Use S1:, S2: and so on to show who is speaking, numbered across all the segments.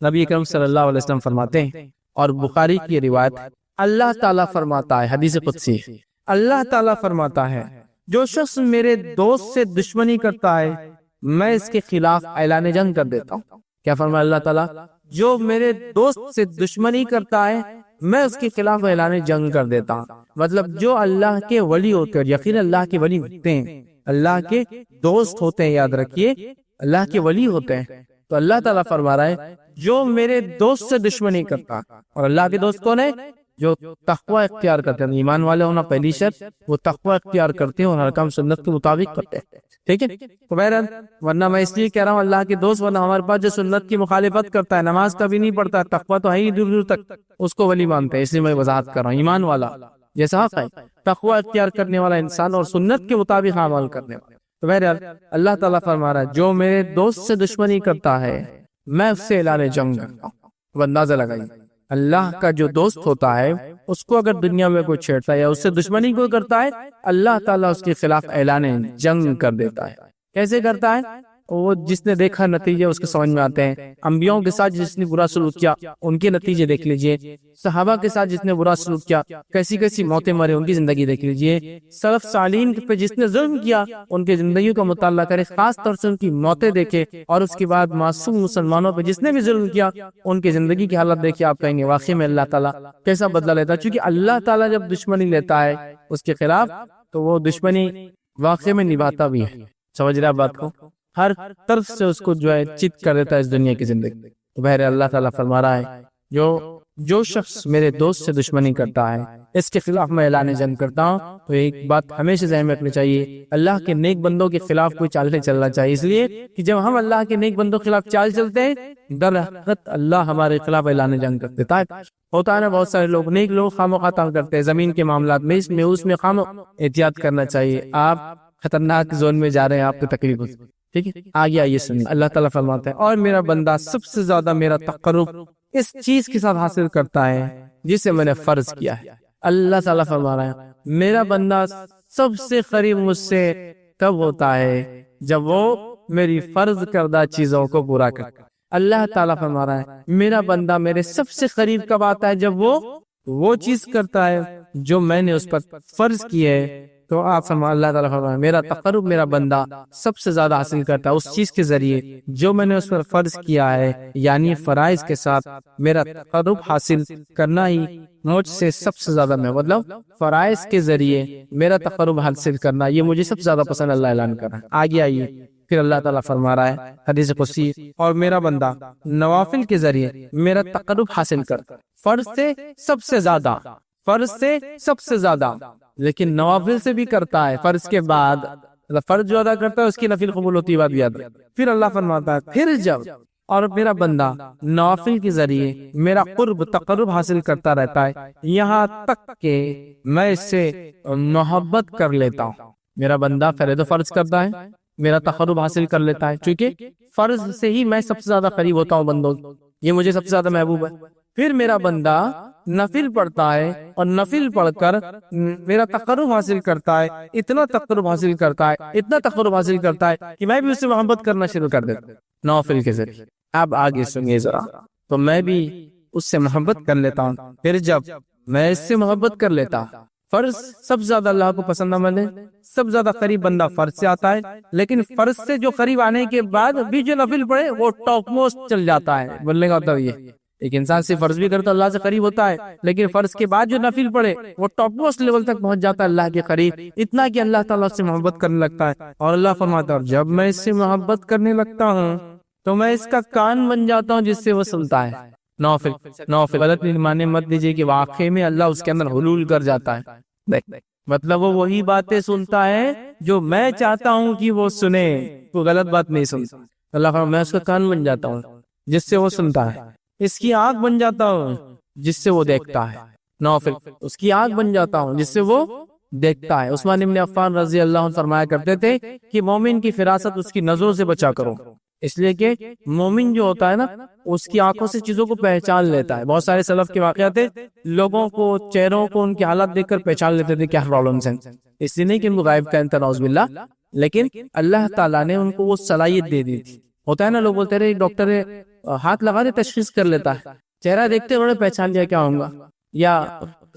S1: نبی اکرم صلی اللہ علیہ وسلم فرماتے ہیں، اور بخاری کی روایت، اللہ تعالیٰ فرماتا ہے، حدیث قدسی، اللہ تعالیٰ فرماتا ہے جو شخص میرے دوست سے دشمنی کرتا ہے میں اس کے خلاف اعلان جنگ کر دیتا ہوں۔ کیا فرمایا اللہ تعالیٰ؟ جو میرے دوست سے دشمنی کرتا ہے میں اس کے خلاف اعلان جنگ کر دیتا ہوں۔ مطلب جو اللہ کے ولی ہوتے ہیں، یقین اللہ کے ولی ہوتے ہیں، اللہ کے دوست ہوتے ہیں، یاد رکھیے اللہ کے ولی ہوتے ہیں، تو اللہ تعالیٰ فرما رہا ہے جو میرے دوست سے دشمنی کرتا، اور اللہ کے دوست کون ہے؟ جو تقوی اختیار کرتے ہیں، ایمان والے ہونا پہلی شرط، وہ تقوی اختیار کرتے ہیں اور حکم سنت کے مطابق کرتے ہیں، ٹھیک ہے؟ تو بہرحال ورنہ میں اس لیے کہہ رہا ہوں اللہ کے دوست، ورنہ ہمارے پاس جو سنت کی مخالفت کرتا ہے، نماز کبھی نہیں پڑھتا، تقوی تو ہے ہی دور دور تک، اس کو ولی مانتے ہیں، اس لیے میں وضاحت کر رہا ہوں۔ ایمان والا جیسا حق ہے، تقوی اختیار کرنے والا انسان اور سنت کے مطابق عمل کرنے والا۔ تو بہرحال اللہ تعالیٰ فرما رہا ہے جو میرے دوست سے دشمنی کرتا ہے میں اس سے اعلان جنگ کرتا ہوں۔ اب اندازہ لگائیے اللہ کا جو دوست ہوتا ہے اس کو اگر دنیا میں کوئی چھیڑتا ہے یا اس سے دشمنی کوئی کرتا ہے، اللہ تعالیٰ اس کے خلاف اعلان جنگ کر دیتا ہے۔ کیسے کرتا ہے؟ وہ جس نے دیکھا نتیجے اس کے سمجھ میں آتے ہیں۔ انبیاءوں کے ساتھ جس نے برا سلوک کیا ان کے نتیجے دیکھ لیجئے، صحابہ کے ساتھ جس نے برا سلوک کیا کیسی کیسی موتیں مرے ان کی زندگی دیکھ لیجئے، سلف صالحین پہ جس نے ظلم کیا ان کی زندگیوں کا مطالعہ کرے، خاص طور سے ان کی موتیں دیکھے، اور اس کے بعد معصوم مسلمانوں پہ جس نے بھی ظلم کیا ان کی زندگی کی حالت دیکھے، آپ کہیں گے واقعی میں اللہ تعالیٰ کیسا بدلہ لیتا ہے۔ چونکہ اللہ تعالیٰ جب دشمنی لیتا ہے اس کے خلاف تو وہ دشمنی واقعی میں نبھاتا بھی ہے۔ سمجھ رہے آپ بات کو؟ ہر طرف سے اس کو جو ہے چت کر دیتا ہے اس دنیا کی زندگی۔ تو بہر اللہ تعالیٰ فرما رہا ہے جو شخص میرے دوست سے دشمنی کرتا ہے اس کے خلاف میں اعلان جنگ کرتا ہوں۔ تو ایک بات ہمیشہ ذہن میں رکھنی چاہیے، اللہ کے نیک بندوں کے خلاف کوئی چال نہیں چلنا چاہیے، اس لیے کہ جب ہم اللہ کے نیک بندوں کے خلاف چال چلتے ہیں در حقیقت اللہ ہمارے خلاف اعلان جنگ کر دیتا ہے۔ ہوتا ہے نا بہت سارے لوگ، نیک لوگ خواہ تنگ کرتے ہیں زمین کے معاملات میں، اس میں احتیاط کرنا چاہیے۔ آپ خطرناک زون میں جا رہے ہیں، آپ کو تکلیف ہوتی ہے، ٹھیک ہے؟ آگے آئیے سنیے، اللہ تعالیٰ فرماتا ہے اور میرا بندہ سب سے زیادہ میرا تقرب اس چیز کے ساتھ حاصل کرتا ہے جسے میں نے فرض کیا ہے۔ اللہ تعالیٰ فرما رہا ہے میرا بندہ سب سے قریب مجھ سے کب ہوتا ہے جب وہ میری فرض کردہ چیزوں کو پورا کرتا ہے۔ اللہ تعالیٰ فرما رہا ہے میرا بندہ میرے سب سے قریب کب آتا ہے جب وہ چیز کرتا ہے جو میں نے اس پر فرض کی ہے۔ تو آپ فرما اللہ تعالیٰ فرما میرا تقرب میرا بندہ سب سے زیادہ حاصل کرتا ہے اس چیز کے ذریعے جو میں نے اس پر فرض کیا ہے، یعنی فرائض کے ساتھ میرا تقرب حاصل کرنا ہی مجھ سے سب سے زیادہ میں، مطلب فرائض کے ذریعے میرا تقرب حاصل کرنا یہ مجھے سب سے زیادہ پسند اللہ اعلان کر رہا ہے۔ آگے آئیے پھر اللہ تعالیٰ فرما رہا ہے حدیث قدسی اور میرا بندہ نوافل کے ذریعے میرا تقرب حاصل کرتا ہے، فرض سے سب سے زیادہ، فرض سے سب سے زیادہ، لیکن نوافل سے بھی کرتا ہے فرض کے بعد، فرض جو ادا کرتا ہے اس کی نفل قبول ہوتی ہے، بات بھی یاد رکھ۔ پھر اللہ فرماتا ہے پھر جب اور میرا بندہ نوافل کے ذریعے میرا قرب تقرب حاصل کرتا رہتا ہے یہاں تک کہ میں اس سے محبت کر لیتا ہوں۔ میرا بندہ پہلے تو فرض کرتا ہے، میرا تقرب حاصل کر لیتا ہے، چونکہ فرض سے ہی میں سب سے زیادہ قریب ہوتا ہوں بندوں، یہ مجھے سب سے زیادہ محبوب ہے۔ پھر میرا بندہ نفل پڑھتا ہے اور نفل پڑھ کر میرا تقرب حاصل کرتا ہے، اتنا تقرب حاصل کرتا ہے، اتنا تقرب حاصل کرتا ہے کہ میں بھی اس سے محبت کرنا شروع کر دیتا ہوں نوافل کے ذریعے۔ اب آگے سنیے ذرا، تو میں بھی اس سے محبت کر لیتا ہوں۔ پھر جب میں اس سے محبت کر لیتا، فرض سب زیادہ اللہ کو پسند عمل ہے، سب زیادہ قریب بندہ فرض سے آتا ہے، لیکن فرض سے جو قریب آنے کے بعد بھی جو نفل پڑھے وہ ٹاپ موسٹ چل جاتا ہے۔ بولنے کا مطلب یہ ایک انسان سے فرض بھی کرتا اللہ سے قریب ہوتا ہے، لیکن فرض کے بعد جو نفل پڑھے وہ ٹاپ موسٹ لیول تک پہنچ جاتا ہے اللہ کے قریب، اتنا کہ اللہ تعالیٰ سے محبت کرنے لگتا ہے۔ اور اللہ فرماتا ہے جب میں اس سے محبت کرنے لگتا ہوں تو میں اس کا کان بن جاتا ہوں جس سے وہ سنتا ہے۔ نوافل غلط معنی مت دیجیے کہ واقعی میں اللہ اس کے اندر حلول کر جاتا ہے، مطلب وہ وہی باتیں سنتا ہے جو میں چاہتا ہوں کہ وہ سنے، وہ غلط بات نہیں سنتا۔ اللہ فرماتا ہے میں اس کا کان بن جاتا ہوں جس سے وہ سنتا ہے، اس کی آنکھ بن جاتا ہوں جس سے وہ دیکھتا ہے۔ نوافل اس کی آنکھ بن جاتا ہوں جس سے وہ دیکھتا ہے۔ عثمان بن عفان رضی اللہ عنہ فرمایا کرتے تھے کہ مومن کی فراست اس کی نظروں سے بچا کرو، اس لیے کہ مومن جو ہوتا ہے نا اس کی آنکھوں سے چیزوں کو پہچان لیتا ہے۔ بہت سارے سلف کے واقعات لوگوں کو چہروں کو ان کی حالت دیکھ کر پہچان لیتے تھے کیا پرابلمس ہیں، اس لیے نہیں کہ ان کو غائب کا انتہا نعوذ باللہ، لیکن اللہ تعالیٰ نے ان کو وہ صلاحیت دے دی تھی۔ ہوتا ہے نا لوگ بولتے رہے ڈاکٹر ہاتھ لگاتے تشخیص کر لیتا ہے، چہرہ دیکھتے بڑے پہچان لیا کیا ہوں گا، یا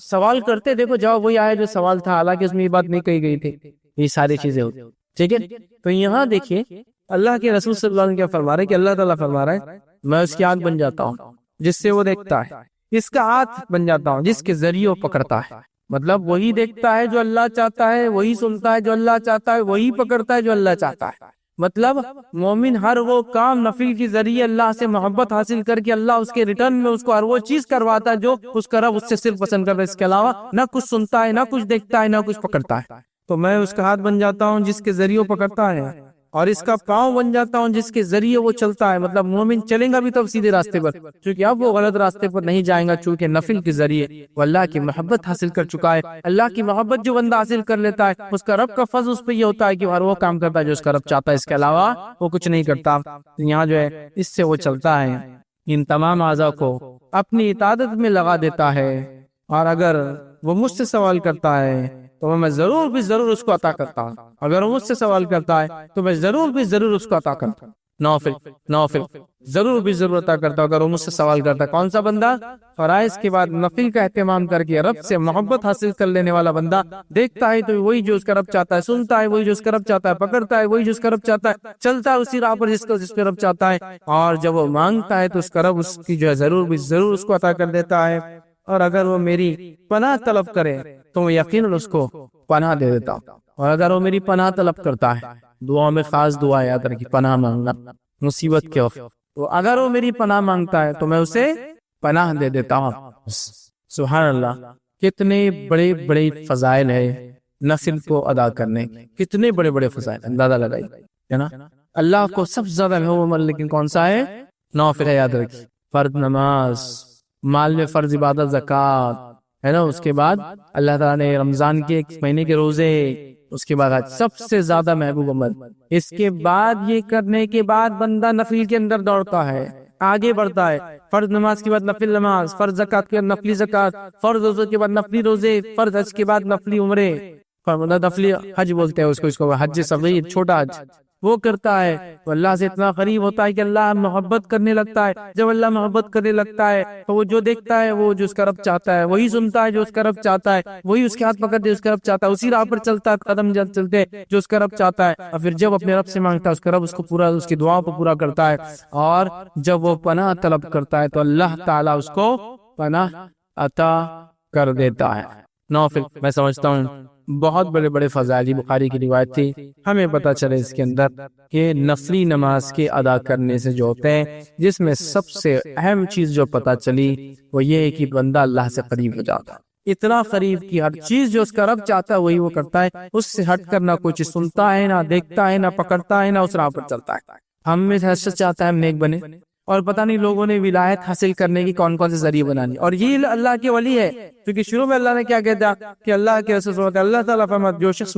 S1: سوال کرتے دیکھو جواب وہی آیا جو سوال تھا، حالانکہ اس میں یہ بات نہیں کہی گئی تھی، یہ ساری چیزیں ہوتی، ٹھیک ہے۔ تو یہاں دیکھیے اللہ کے رسول صلی اللہ علیہ وسلم کیا فرما رہے ہیں کہ اللہ تعالیٰ فرما رہا ہے میں اس کی آنکھ بن جاتا ہوں جس سے وہ دیکھتا ہے، اس کا ہاتھ بن جاتا ہوں جس کے ذریعے وہ پکڑتا ہے، مطلب وہی دیکھتا ہے جو اللہ چاہتا ہے، وہی سنتا ہے جو اللہ چاہتا ہے، وہی پکڑتا ہے جو اللہ چاہتا ہے۔ مطلب مومن ہر وہ کام نفل کے ذریعے اللہ سے محبت حاصل کر کے اللہ اس کے ریٹرن میں اس کو ہر وہ چیز کرواتا ہے جو اس کا رب اس سے صرف پسند کر رہا ہے، اس کے علاوہ نہ کچھ سنتا ہے، نہ کچھ دیکھتا ہے، نہ کچھ پکڑتا ہے۔ تو میں اس کا ہاتھ بن جاتا ہوں جس کے ذریعے وہ پکڑتا ہے، اور اس کا پاؤں بن جاتا ہوں جس کے ذریعے وہ چلتا ہے۔ مطلب مومن چلیں گا بھی تب سیدھے راستے پر، چونکہ اب وہ غلط راستے پر نہیں جائیں گا، چونکہ نفل کے ذریعے وہ اللہ کی محبت حاصل کر چکا ہے۔ اللہ کی محبت جو بندہ حاصل کر لیتا ہے اس کا رب کا فضل اس پہ یہ ہوتا ہے کہ وہ ہر وہ کام کرتا ہے جو اس کا رب چاہتا ہے، اس کے علاوہ وہ کچھ نہیں کرتا۔ یہاں جو ہے اس سے وہ چلتا ہے، ان تمام اعضاء کو اپنی اطاعت میں لگا دیتا ہے، اور اگر وہ مجھ سے سوال کرتا ہے تو میں ضرور بھی ضرور اس کو عطا کرتا ہوں، اگر وہ مجھ سے سوال کرتا ہے تو میں ضرور بھی ضرور اس کو عطا کرتا ہوں۔ نوفل ضرور بھی ضرور عطا کرتا ہوں اگر وہ مجھ سے سوال کرتا ہے۔ کون سا بندہ؟ فرائض کے بعد نفل کا اہتمام کر کے رب سے محبت حاصل کر لینے والا بندہ، دیکھتا ہے تو وہی جو اس کا رب چاہتا ہے، سنتا ہے وہی جو اس کا رب چاہتا ہے، پکڑتا ہے وہی جو اس کا رب چاہتا ہے، چلتا ہے اسی راہ پر جس کا رب چاہتا ہے، اور جب وہ مانگتا ہے تو اس کا رب اس کی جو ہے ضرور بھی ضرور اس کو عطا کر دیتا ہے۔ اور اگر وہ میری پناہ طلب کرے تو میں یقیناً اس کو پناہ دے دیتا ہوں، اور اگر وہ میری پناہ طلب کرتا ہے، دعا میں خاص دعا یاد رکھیں، پناہ مانگنا مصیبت کے وقت، تو اگر وہ میری پناہ مانگتا ہے تو میں اسے پناہ دے دیتا ہوں۔ سبحان اللہ، کتنے بڑے بڑے فضائل ہے نفل کو ادا کرنے، کتنے بڑے بڑے فضائل، اندازہ لگائی ہے نا۔ اللہ کو سب سے زیادہ محبوب عمل لیکن کون سا ہے؟ نوافل ہے، یاد رکھیں، فرض نماز، مال میں فرض عبادت زکوٰۃ ہے نا، اس کے بعد اللہ تعالیٰ نے رمضان کے ایک مہینے کے روزے، اس کے بعد سب سے زیادہ محبوب عمل۔ اس کے بعد یہ کرنے کے بعد بندہ نفل کے اندر دوڑتا ہے، آگے بڑھتا ہے، فرض نماز کے بعد نفل نماز، فرض زکوٰۃ کے بعد نفلی زکوٰۃ، فرض روزے کے بعد نفلی روزے، فرض حج کے بعد نفلی عمرے، نفلی حج بولتے ہیں اس کو حج صغیر، چھوٹا حج، وہ کرتا ہے تو اللہ سے اتنا قریب ہوتا ہے کہ اللہ محبت کرنے لگتا ہے۔ جب اللہ محبت کرنے لگتا ہے تو وہ جو دیکھتا ہے وہ جو اس کا رب چاہتا ہے، وہی سنتا ہے جو اس کا رب چاہتا ہے، وہی اس کے ہاتھ پکڑتے اس کا رب چاہتا ہے، اسی راہ پر چلتا ہے، قدم چلتے جو اس کا رب چاہتا ہے، اور پھر جب اپنے رب سے مانگتا ہے اس کا رب اس کو پورا، اس کی دعاؤں کو پورا کرتا ہے، اور جب وہ پناہ طلب کرتا ہے تو اللہ تعالیٰ اس کو پناہ عطا کر دیتا ہے۔ نوفل میں سمجھتا ہوں بہت بڑے بڑے فضائل، بخاری کی روایت تھی، ہمیں پتہ چلے اس کے اندر کہ نفلی نماز کے ادا کرنے سے جو ہوتے ہیں، جس میں سب سے اہم چیز جو پتہ چلی وہ یہ ہے کہ بندہ اللہ سے قریب ہو جاتا ہے، اتنا قریب کہ ہر چیز جو اس کا رب چاہتا ہے وہی وہ کرتا ہے، اس سے ہٹ کر نہ کوئی چیز سنتا ہے، نہ دیکھتا ہے، نہ پکڑتا ہے، نہ اس راہ پر چلتا ہے۔ ہم میں سے ہر شخص چاہتا ہے ہم نیک بنے، اور پتہ نہیں لوگوں نے ولایت حاصل کرنے کی کون کون سے ذریعے بنانی، اور یہ اللہ کے ولی ہے، کیونکہ شروع میں اللہ نے کیا کہتا کہ اللہ کے رسول صلی اللہ علیہ وسلم، اللہ تعالیٰ فرماتا جو شخص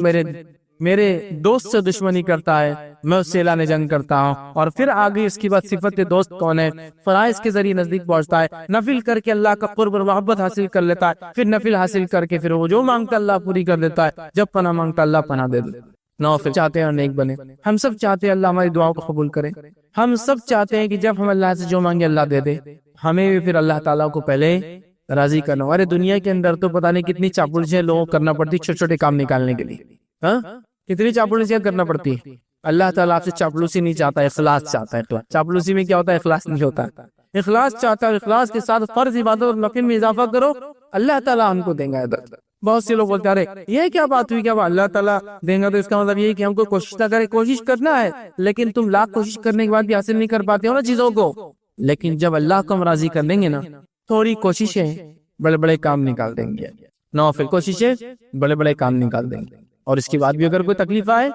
S1: میرے دوست سے دشمنی کرتا ہے میں اس سے اعلان جنگ کرتا ہوں، اور پھر آگے اس کی بات صفت دوست کون ہے، فرائض کے ذریعے نزدیک پہنچتا ہے، نفل کر کے اللہ کا قرب اور محبت حاصل کر لیتا ہے، پھر نفل حاصل کر کے پھر وہ جو مانگتا اللہ پوری کر دیتا ہے، جب پناہ مانگتا اللہ پناہ دے دیتا ہے۔ نوافل چاہتے ہیں اور نیک بنے، ہم سب چاہتے ہیں اللہ ہماری دعاؤں کو قبول کرے، ہم سب چاہتے ہیں کہ جب ہم اللہ سے جو مانگے اللہ دے دے، ہمیں بھی پھر اللہ تعالیٰ کو پہلے راضی کرنا۔ ارے دنیا کے اندر تو پتہ نہیں کتنی چاپلوسیاں لوگوں کو کرنا پڑتی چھوٹے چھوٹے کام نکالنے کے لیے، ہاں کتنی چاپلوسیاں کرنا پڑتی ہے۔ اللہ تعالیٰ آپ سے چاپلوسی نہیں چاہتا، اخلاص چاہتا ہے۔ چاپلوسی میں کیا ہوتا ہے؟ اخلاص نہیں ہوتا، اخلاص چاہتا ہے، اخلاص کے ساتھ فرض عبادت اور نفل میں اضافہ کرو، اللہ تعالیٰ ہم کو دیں گا۔ بہت سے لوگ بولتے ہیں ارے یہ کیا بات ہوئی، کیا اللہ تعالیٰ دیں گا تو اس کا مطلب یہ کہ ہم کو کوشش نہ کریں، کوشش کرنا ہے، لیکن تم لاکھ کوشش کرنے کے بعد بھی حاصل نہیں کر پاتے ہو نا چیزوں کو، لیکن جب اللہ کو ہم راضی کر دیں گے نا، تھوڑی کوششیں بڑے بڑے کام نکال دیں گے، نوافل کوششیں بڑے بڑے کام نکال دیں گے، اور اس کے بعد بھی اگر کوئی تکلیف آئے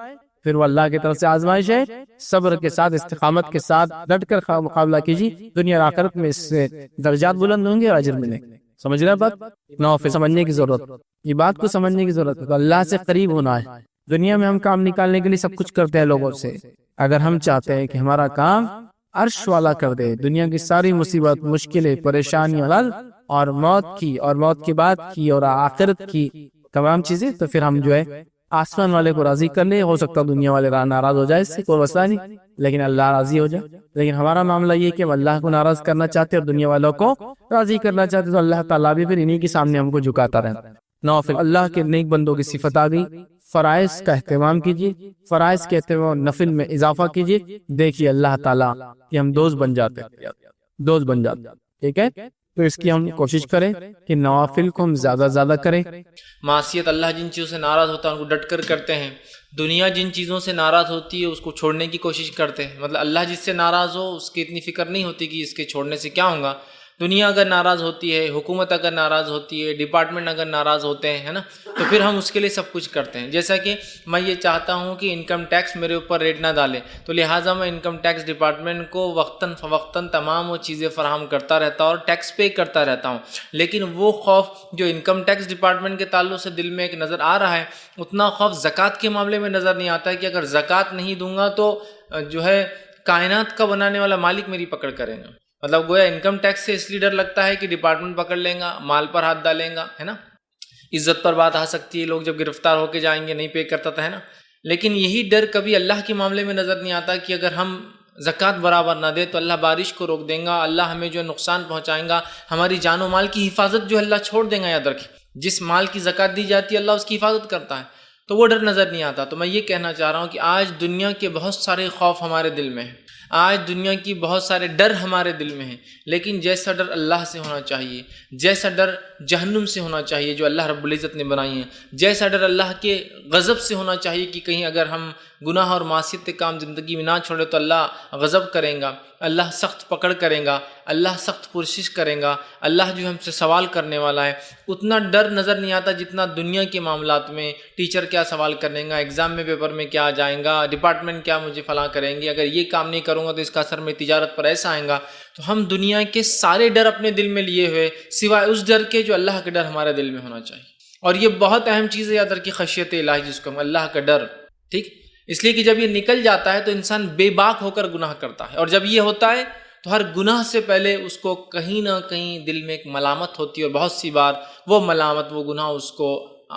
S1: پھر وہ اللہ کی طرف سے آزمائش ہے، صبر کے ساتھ استقامت کے ساتھ ڈٹ کر مقابلہ کیجیے، دنیا اور آخرت میں اس سے درجات بلند ہوں گے اور اجر ملیں گے۔ سمجھ رہے بات؟ نوافل سمجھنے کی ضرورت، یہ بات کو سمجھنے کی ضرورت ہے، تو اللہ سے قریب ہونا ہے۔ دنیا میں ہم کام نکالنے کے لیے سب کچھ کرتے ہیں لوگوں سے، اگر ہم چاہتے ہیں کہ ہمارا کام عرش والا کر دے، دنیا کی ساری مصیبت، مشکلیں، پریشانیاں حل، اور موت کی اور موت کے بعد کی اور آخرت کی تمام چیزیں، تو پھر ہم جو ہے آسمان والے کو راضی کر لے، ہو سکتا دنیا والے ناراض ہو جائے، اس سے کوئی مسئلہ نہیں، لیکن اللہ راضی ہو جائے۔ لیکن ہمارا معاملہ یہ کہ ہم اللہ کو ناراض کرنا چاہتے اور دنیا والوں کو راضی کرنا چاہتے، تو اللہ تعالیٰ بھی پھر انہی کے سامنے ہم کو جھکاتا رہتا۔ نوافل، اللہ کے نیک بندوں کی صفت آ گئی۔ فرائض کا اہتمام کیجیے، فرائض کے اہتمام نفل میں اضافہ کیجیے، دیکھیے اللہ تعالیٰ کہ ہم دوست بن جاتے ہیں، دوست بن جاتے ہیں، ٹھیک ہے؟ تو اس کی ہم کوشش کریں کہ نوافل کو ہم زیادہ زیادہ کریں۔
S2: معصیت اللہ جن چیزوں سے ناراض ہوتا ہے ان کو ڈٹ کر کرتے ہیں، دنیا جن چیزوں سے ناراض ہوتی ہے اس کو چھوڑنے کی کوشش کرتے ہیں۔ مطلب اللہ جس سے ناراض ہو اس کی اتنی فکر نہیں ہوتی کہ اس کے چھوڑنے سے کیا ہوگا۔ دنیا اگر ناراض ہوتی ہے، حکومت اگر ناراض ہوتی ہے، ڈپارٹمنٹ اگر ناراض ہوتے ہیں، ہے نا، تو پھر ہم اس کے لیے سب کچھ کرتے ہیں۔ جیسا کہ میں یہ چاہتا ہوں کہ انکم ٹیکس میرے اوپر ریٹ نہ ڈالے، تو لہٰذا میں انکم ٹیکس ڈپارٹمنٹ کو وقتاً فوقتاً تمام وہ چیزیں فراہم کرتا رہتا ہوں اور ٹیکس پے کرتا رہتا ہوں۔ لیکن وہ خوف جو انکم ٹیکس ڈپارٹمنٹ کے تعلق سے دل میں ایک نظر آ رہا ہے، اتنا خوف زکوٰۃ کے معاملے میں نظر نہیں آتا ہے کہ اگر زکوٰۃ نہیں دوں گا تو جو ہے کائنات کا بنانے والا مالک میری پکڑ کرے گا۔ مطلب گویا انکم ٹیکس سے اس لیے ڈر لگتا ہے کہ ڈپارٹمنٹ پکڑ لیں گا، مال پر ہاتھ ڈالیں گا، ہے نا، عزت پر بات آ سکتی ہے، لوگ جب گرفتار ہو کے جائیں گے نہیں پے کرتا تھا، ہے نا۔ لیکن یہی ڈر کبھی اللہ کے معاملے میں نظر نہیں آتا کہ اگر ہم زکوٰۃ برابر نہ دے تو اللہ بارش کو روک دیں گا، اللہ ہمیں جو نقصان پہنچائیں گا، ہماری جان و مال کی حفاظت جو اللہ چھوڑ دیں گا۔ یاد رکھیں، جس مال کی زکوٰۃ دی جاتی ہے اللہ اس کی حفاظت کرتا ہے، تو وہ ڈر نظر نہیں آتا۔ تو میں یہ کہنا چاہ رہا ہوں کہ آج دنیا کے بہت سارے خوف ہمارے دل میں ہیں، آج دنیا کی بہت سارے ڈر ہمارے دل میں ہیں، لیکن جیسا ڈر اللہ سے ہونا چاہیے، جیسا ڈر جہنم سے ہونا چاہیے جو اللہ رب العزت نے بنائی ہیں، جیسا ڈر اللہ کے غضب سے ہونا چاہیے کہ کہیں اگر ہم گناہ اور معصیت کے کام زندگی میں نہ چھوڑے تو اللہ غضب کریں گا، اللہ سخت پکڑ کریں گا، اللہ سخت پرسش کریں گا، اللہ جو ہم سے سوال کرنے والا ہے۔ اتنا ڈر نظر نہیں آتا جتنا دنیا کے معاملات میں، ٹیچر کیا سوال کریں گا، ایگزام میں پیپر میں کیا آ جائیں گا، ڈپارٹمنٹ کیا مجھے فلاں کریں گے، اگر یہ کام نہیں کروں گا تو اس کا اثر میں تجارت پر ایسا آئے گا۔ تو ہم دنیا کے سارے ڈر اپنے دل میں لیے ہوئے سوائے اس ڈر کے جو اللہ کا ڈر ہمارے دل میں ہونا چاہیے۔ اور یہ بہت اہم چیز ہے یاد رکھیے، خشیت الہی جس کو ہم اللہ کا ڈر، ٹھیک، اس لیے کہ جب یہ نکل جاتا ہے تو انسان بے باک ہو کر گناہ کرتا ہے، اور جب یہ ہوتا ہے تو ہر گناہ سے پہلے اس کو کہیں نہ کہیں دل میں ایک ملامت ہوتی ہے، اور بہت سی بار وہ ملامت، وہ گناہ اس کو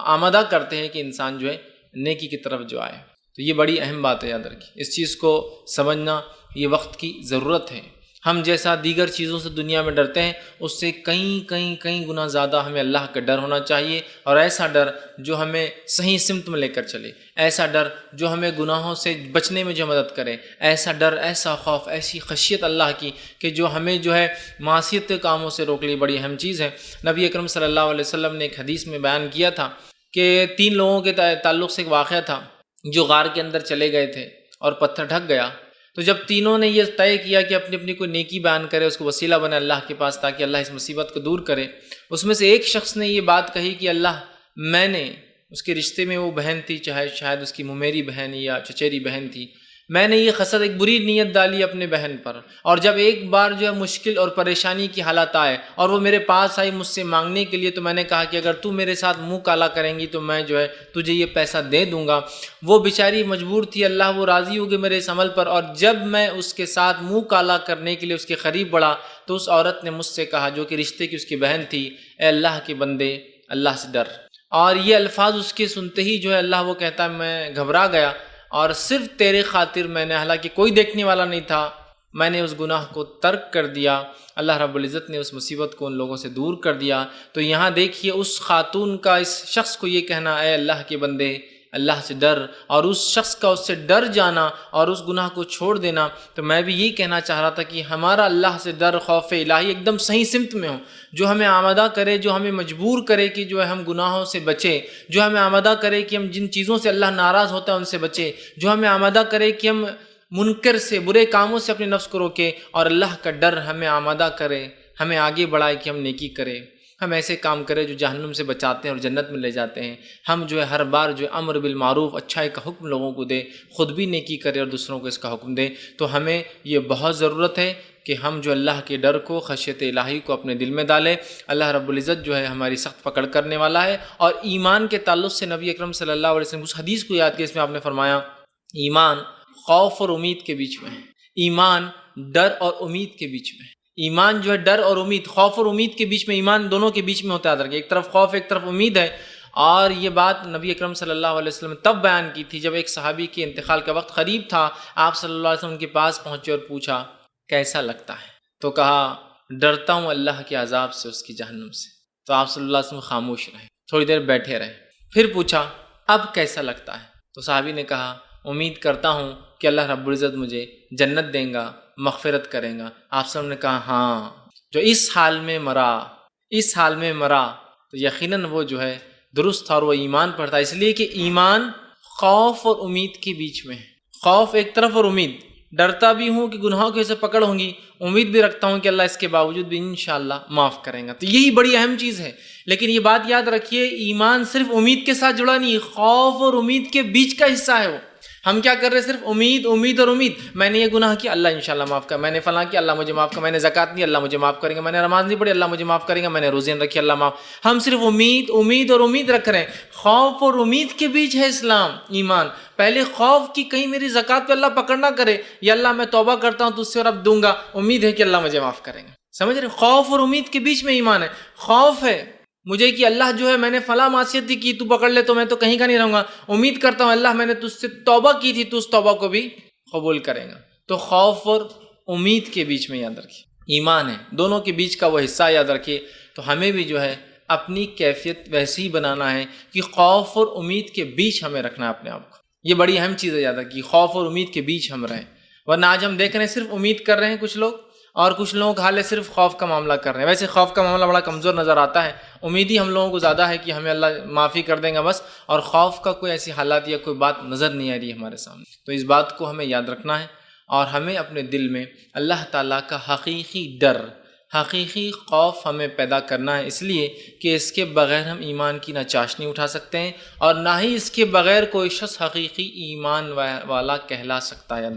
S2: آمادہ کرتے ہیں کہ انسان جو ہے نیکی کی طرف جو آئے۔ تو یہ بڑی اہم بات ہے، یاد رکھیے، اس چیز کو سمجھنا یہ وقت کی ضرورت ہے۔ ہم جیسا دیگر چیزوں سے دنیا میں ڈرتے ہیں، اس سے کئی گنا زیادہ ہمیں اللہ کا ڈر ہونا چاہیے، اور ایسا ڈر جو ہمیں صحیح سمت میں لے کر چلے، ایسا ڈر جو ہمیں گناہوں سے بچنے میں جو مدد کرے، ایسا ڈر، ایسا خوف، ایسی خشیت اللہ کی کہ جو ہمیں جو ہے معصیت کے کاموں سے روک لی، بڑی اہم چیز ہے۔ نبی اکرم صلی اللہ علیہ وسلم نے ایک حدیث میں بیان کیا تھا کہ 3 لوگوں کے تعلق سے ایک واقعہ تھا جو غار کے اندر چلے گئے تھے اور پتھر ڈھک گیا۔ تو جب تینوں نے یہ طے کیا کہ اپنی اپنی کوئی نیکی بیان کرے، اس کو وسیلہ بنے اللہ کے پاس تاکہ اللہ اس مصیبت کو دور کرے، اس میں سے ایک شخص نے یہ بات کہی کہ اللہ، میں نے، اس کے رشتے میں وہ بہن تھی، چاہے شاید اس کی ممیری بہن یا چچیری بہن تھی، میں نے یہ خصلت، ایک بری نیت ڈالی اپنے بہن پر، اور جب ایک بار جو ہے مشکل اور پریشانی کی حالت آئے اور وہ میرے پاس آئی مجھ سے مانگنے کے لیے، تو میں نے کہا کہ اگر تو میرے ساتھ منہ کالا کریں گی تو میں جو ہے تجھے یہ پیسہ دے دوں گا۔ وہ بیچاری مجبور تھی، اللہ وہ راضی ہوگی میرے اس عمل پر، اور جب میں اس کے ساتھ منہ کالا کرنے کے لیے اس کے قریب بڑھا تو اس عورت نے مجھ سے کہا، جو کہ رشتے کی اس کی بہن تھی، اے اللہ کے بندے، اللہ سے ڈر۔ اور یہ الفاظ اس کے سنتے ہی جو ہے اللہ وہ کہتا ہے میں گھبرا گیا، اور صرف تیرے خاطر میں نے، حالانکہ کوئی دیکھنے والا نہیں تھا، میں نے اس گناہ کو ترک کر دیا، اللہ رب العزت نے اس مصیبت کو ان لوگوں سے دور کر دیا۔ تو یہاں دیکھیے اس خاتون کا اس شخص کو یہ کہنا، اے اللہ کے بندے، اللہ سے ڈر، اور اس شخص کا اس سے ڈر جانا اور اس گناہ کو چھوڑ دینا۔ تو میں بھی یہی کہنا چاہ رہا تھا کہ ہمارا اللہ سے ڈر، خوف الہی ایک دم صحیح سمت میں ہو، جو ہمیں آمادہ کرے، جو ہمیں مجبور کرے کہ جو ہے ہم گناہوں سے بچیں، جو ہمیں آمادہ کرے کہ ہم جن چیزوں سے اللہ ناراض ہوتا ہے ان سے بچیں، جو ہمیں آمادہ کرے کہ ہم منکر سے، برے کاموں سے اپنے نفس کو روکیں، اور اللہ کا ڈر ہمیں آمادہ کرے، ہمیں آگے بڑھائے کہ ہم نیکی کریں، ہم ایسے کام کریں جو جہنم سے بچاتے ہیں اور جنت میں لے جاتے ہیں۔ ہم جو ہے ہر بار جو ہے امر بالمعروف، اچھائی کا حکم لوگوں کو دے، خود بھی نیکی کرے اور دوسروں کو اس کا حکم دے۔ تو ہمیں یہ بہت ضرورت ہے کہ ہم جو اللہ کے ڈر کو، خشیت الہی کو اپنے دل میں ڈالیں۔ اللہ رب العزت جو ہے ہماری سخت پکڑ کرنے والا ہے۔ اور ایمان کے تعلق سے نبی اکرم صلی اللہ علیہ وسلم اس حدیث کو یاد کیا، اس میں آپ نے فرمایا ایمان خوف اور امید کے بیچ میں ہے، ایمان ڈر اور امید کے بیچ میں ہے۔ ایمان جو ہے ڈر اور امید، خوف اور امید کے بیچ میں، ایمان دونوں کے بیچ میں ہوتا ہے۔ ایک طرف خوف، ایک طرف امید ہے، اور یہ بات نبی اکرم صلی اللہ علیہ وسلم تب بیان کی تھی جب ایک صحابی کے انتقال کا وقت قریب تھا. آپ صلی اللہ علیہ وسلم ان کے پاس پہنچے اور پوچھا کیسا لگتا ہے؟ تو کہا ڈرتا ہوں اللہ کے عذاب سے، اس کی جہنم سے. تو آپ صلی اللہ علیہ وسلم خاموش رہے، تھوڑی دیر بیٹھے رہے. پھر پوچھا اب کیسا لگتا ہے؟ تو صحابی نے کہا امید کرتا ہوں کہ اللہ رب العزت مجھے جنت دیں گا، مغفرت کریں گا. آپ صلی اللہ علیہ وسلم نے کہا ہاں جو اس حال میں مرا تو یقیناً وہ جو ہے درست تھا اور وہ ایمان پر تھا. اس لیے کہ ایمان خوف اور امید کے بیچ میں ہے. خوف ایک طرف اور امید. ڈرتا بھی ہوں کہ گناہوں کی وجہ سے پکڑ ہوں گی، امید بھی رکھتا ہوں کہ اللہ اس کے باوجود بھی انشاءاللہ معاف کریں گا. تو یہی بڑی اہم چیز ہے. لیکن یہ بات یاد رکھیے ایمان صرف امید کے ساتھ جڑا نہیں، خوف اور امید کے بیچ کا حصہ ہے وہ. ہم کیا کر رہے ہیں؟ صرف امید اور امید. میں نے یہ گناہ کیا اللہ انشاءاللہ معاف کر، میں نے فلاں کیا اللہ مجھے معاف کر، میں نے زکوٰۃ دی اللہ مجھے معاف کریں گا، میں نے نماز نہیں پڑھی اللہ مجھے معاف کریں گا، میں نے روزے رکھی اللہ معاف. ہم صرف امید اور امید رکھ رہے ہیں. خوف اور امید کے بیچ ہے اسلام ایمان. پہلے خوف کی کہیں میری زکوٰۃ پہ اللہ پکڑ نہ کرے، یا اللہ میں توبہ کرتا ہوں تو اس سے اور اب دوں گا، امید ہے کہ اللہ مجھے معاف کریں گا. سمجھ رہے؟ خوف اور امید کے بیچ میں ایمان ہے. خوف ہے مجھے کہ اللہ جو ہے میں نے فلاں معصیت کی تو پکڑ لے تو میں تو کہیں کا نہیں رہوں گا. امید کرتا ہوں اللہ میں نے تجھ سے توبہ کی تھی تو اس توبہ کو بھی قبول کرے گا. تو خوف اور امید کے بیچ میں یاد رکھیے ایمان ہے. دونوں کے بیچ کا وہ حصہ یاد رکھیے. تو ہمیں بھی جو ہے اپنی کیفیت ویسے ہی بنانا ہے کہ خوف اور امید کے بیچ ہمیں رکھنا ہے اپنے آپ کو. یہ بڑی اہم چیز ہے یاد رکھیے، خوف اور امید کے بیچ ہم رہیں. ورنہ آج ہم دیکھ رہے ہیں صرف امید کر رہے ہیں کچھ لوگ، اور کچھ لوگوں کا حال ہے صرف خوف کا معاملہ کر رہے ہیں. ویسے خوف کا معاملہ بڑا کمزور نظر آتا ہے. امید ہی ہم لوگوں کو زیادہ ہے کہ ہمیں اللہ معافی کر دیں گا بس، اور خوف کا کوئی ایسی حالات یا کوئی بات نظر نہیں آ رہی ہے ہمارے سامنے. تو اس بات کو ہمیں یاد رکھنا ہے، اور ہمیں اپنے دل میں اللہ تعالیٰ کا حقیقی ڈر، حقیقی خوف ہمیں پیدا کرنا ہے. اس لیے کہ اس کے بغیر ہم ایمان کی نہ چاشنی اٹھا سکتے ہیں، اور نہ ہی اس کے بغیر کوئی شخص حقیقی ایمان والا کہلا سکتا ہے.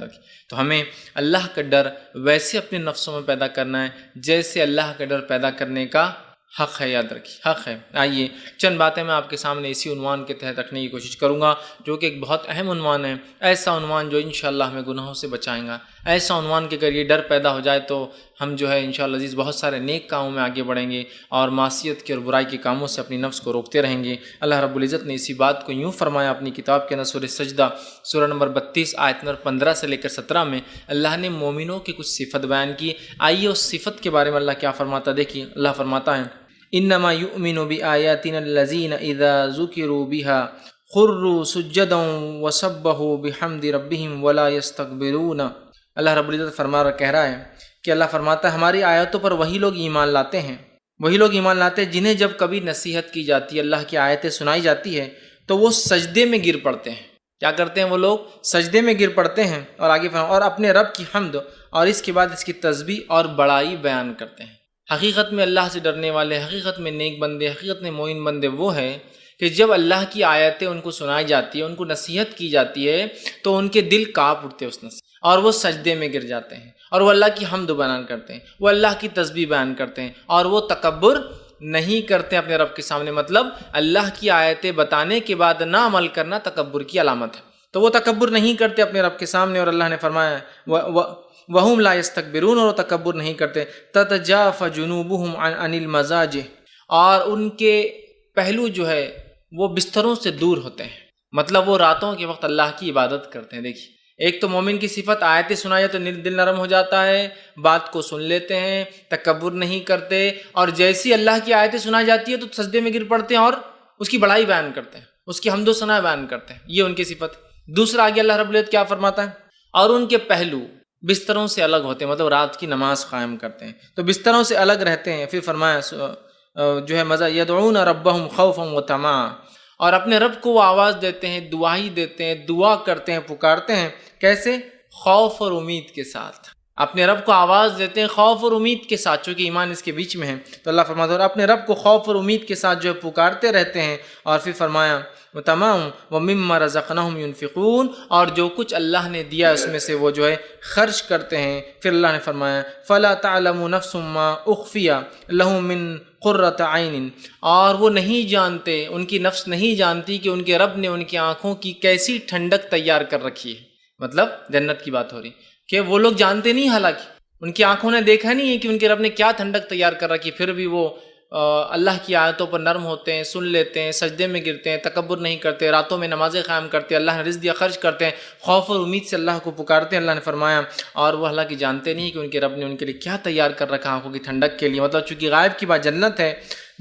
S2: تو ہمیں اللہ کا ڈر ویسے اپنے نفسوں میں پیدا کرنا ہے جیسے اللہ کا ڈر پیدا کرنے کا حق ہے. یاد رکھیے حق ہے. آئیے چند باتیں میں آپ کے سامنے اسی عنوان کے تحت رکھنے کی کوشش کروں گا، جو کہ ایک بہت اہم عنوان ہے. ایسا عنوان جو انشاءاللہ ہمیں گناہوں سے بچائیں گا. ایسا عنوان کہ اگر یہ ڈر پیدا ہو جائے تو ہم جو ہے انشاءاللہ عزیز بہت سارے نیک کاموں میں آگے بڑھیں گے، اور معصیت کے اور برائی کے کاموں سے اپنی نفس کو روکتے رہیں گے. اللہ رب العزت نے اسی بات کو یوں فرمایا اپنی کتاب کے اندر سورہ سجدہ سورہ نمبر 32 آیت نمبر 15 سے لے کر 17 میں اللہ نے مومنوں کی کچھ صفت بیان کی. آئیے اس صفت کے بارے میں اللہ کیا فرماتا دیکھیے. اللہ فرماتا ہے انما یؤمن بآیاتنا الذین اذا ذکروا بها خروا سجدا وسبحوا بحمد ربهم ولا یستکبرون. اللہ رب العزت کہہ رہا ہے کہ اللہ فرماتا ہے ہماری آیتوں پر وہی لوگ ایمان لاتے ہیں، جنہیں جب کبھی نصیحت کی جاتی ہے، اللہ کی آیتیں سنائی جاتی ہے تو وہ سجدے میں گر پڑتے ہیں. کیا کرتے ہیں وہ لوگ؟ سجدے میں گر پڑتے ہیں. اور آگے اور اپنے رب کی حمد اور اس کے بعد اس کی تسبیح اور بڑائی بیان کرتے ہیں. حقیقت میں اللہ سے ڈرنے والے، حقیقت میں نیک بندے، حقیقت میں مومن بندے وہ ہیں کہ جب اللہ کی آیتیں ان کو سنائی جاتی ہے، ان کو نصیحت کی جاتی ہے تو ان کے دل کانپ اٹھتے اس نصیحت، اور وہ سجدے میں گر جاتے ہیں، اور وہ اللہ کی حمد بیان کرتے ہیں، وہ اللہ کی تسبیح بیان کرتے ہیں، اور وہ تکبر نہیں کرتے اپنے رب کے سامنے. مطلب اللہ کی آیتیں بتانے کے بعد نہ عمل کرنا تکبر کی علامت ہے. تو وہ تکبر نہیں کرتے اپنے رب کے سامنے، اور اللہ نے فرمایا وَهُمْ لَا يَسْتَكْبِرُونَ، اور وہ تکبر نہیں کرتے. تَتَجَافَ جُنُوبُهُمْ عَنِ الْمَضَاجِعِ، اور ان کے پہلو جو ہے وہ بستروں سے دور ہوتے ہیں. مطلب وہ راتوں کے وقت اللہ کی عبادت کرتے ہیں. دیکھیے ایک تو مومن کی صفت آیتیں سنائی تو دل نرم ہو جاتا ہے، بات کو سن لیتے ہیں، تکبر نہیں کرتے، اور جیسی اللہ کی آیتیں سنائی جاتی ہے تو سجدے میں گر پڑتے ہیں اور اس کی بڑائی بیان کرتے ہیں، اس کی حمد و ثنا بیان کرتے ہیں. یہ ان کی صفت. دوسرا آگے اللہ رب العزت کیا فرماتا ہے؟ اور ان کے پہلو بستروں سے الگ ہوتے ہیں، مطلب رات کی نماز قائم کرتے ہیں تو بستروں سے الگ رہتے ہیں. پھر فرمایا جو ہے مزہ یدعون ربهم خوفا وطمعا، اور اپنے رب کو وہ آواز دیتے ہیں، دعائی دیتے ہیں، دعا کرتے ہیں، پکارتے ہیں. کیسے؟ خوف اور امید کے ساتھ. اپنے رب کو آواز دیتے ہیں خوف اور امید کے ساتھ، چونکہ ایمان اس کے بیچ میں ہے. تو اللہ فرماتا ہے اپنے رب کو خوف اور امید کے ساتھ جو ہے پکارتے رہتے ہیں. اور پھر فرمایا تمام وَمِمَّا رَزَقْنَاهُمْ يُنْفِقُونَ، اور جو کچھ اللہ نے دیا اس میں سے وہ جو ہے خرچ کرتے ہیں. پھر اللہ نے فرمایا فَلَا تَعْلَمُ نَفْسٌ مَّا أُخْفِيَ لَهُم مِّن قُرَّةِ عَيْنٍ، اور وہ نہیں جانتے، ان کی نفس نہیں جانتی کہ ان کے رب نے ان کی آنکھوں کی کیسی ٹھنڈک تیار کر رکھی ہے. مطلب جنت کی بات ہو رہی کہ وہ لوگ جانتے نہیں، حالانکہ ان کی آنکھوں نے دیکھا نہیں ہے کہ ان کے رب نے کیا ٹھنڈک تیار کر رکھی، پھر بھی وہ اللہ کی آیتوں پر نرم ہوتے ہیں، سن لیتے ہیں، سجدے میں گرتے ہیں، تکبر نہیں کرتے، راتوں میں نمازیں قائم کرتے ہیں، اللہ نے رزق دیا خرچ کرتے ہیں، خوف اور امید سے اللہ کو پکارتے ہیں، اللہ نے فرمایا اور وہ حالانکہ جانتے نہیں کہ ان کے رب نے ان کے لیے کیا تیار کر رکھا آنکھوں کی ٹھنڈک کے لیے، مطلب چونکہ غائب کی بات جنت ہے،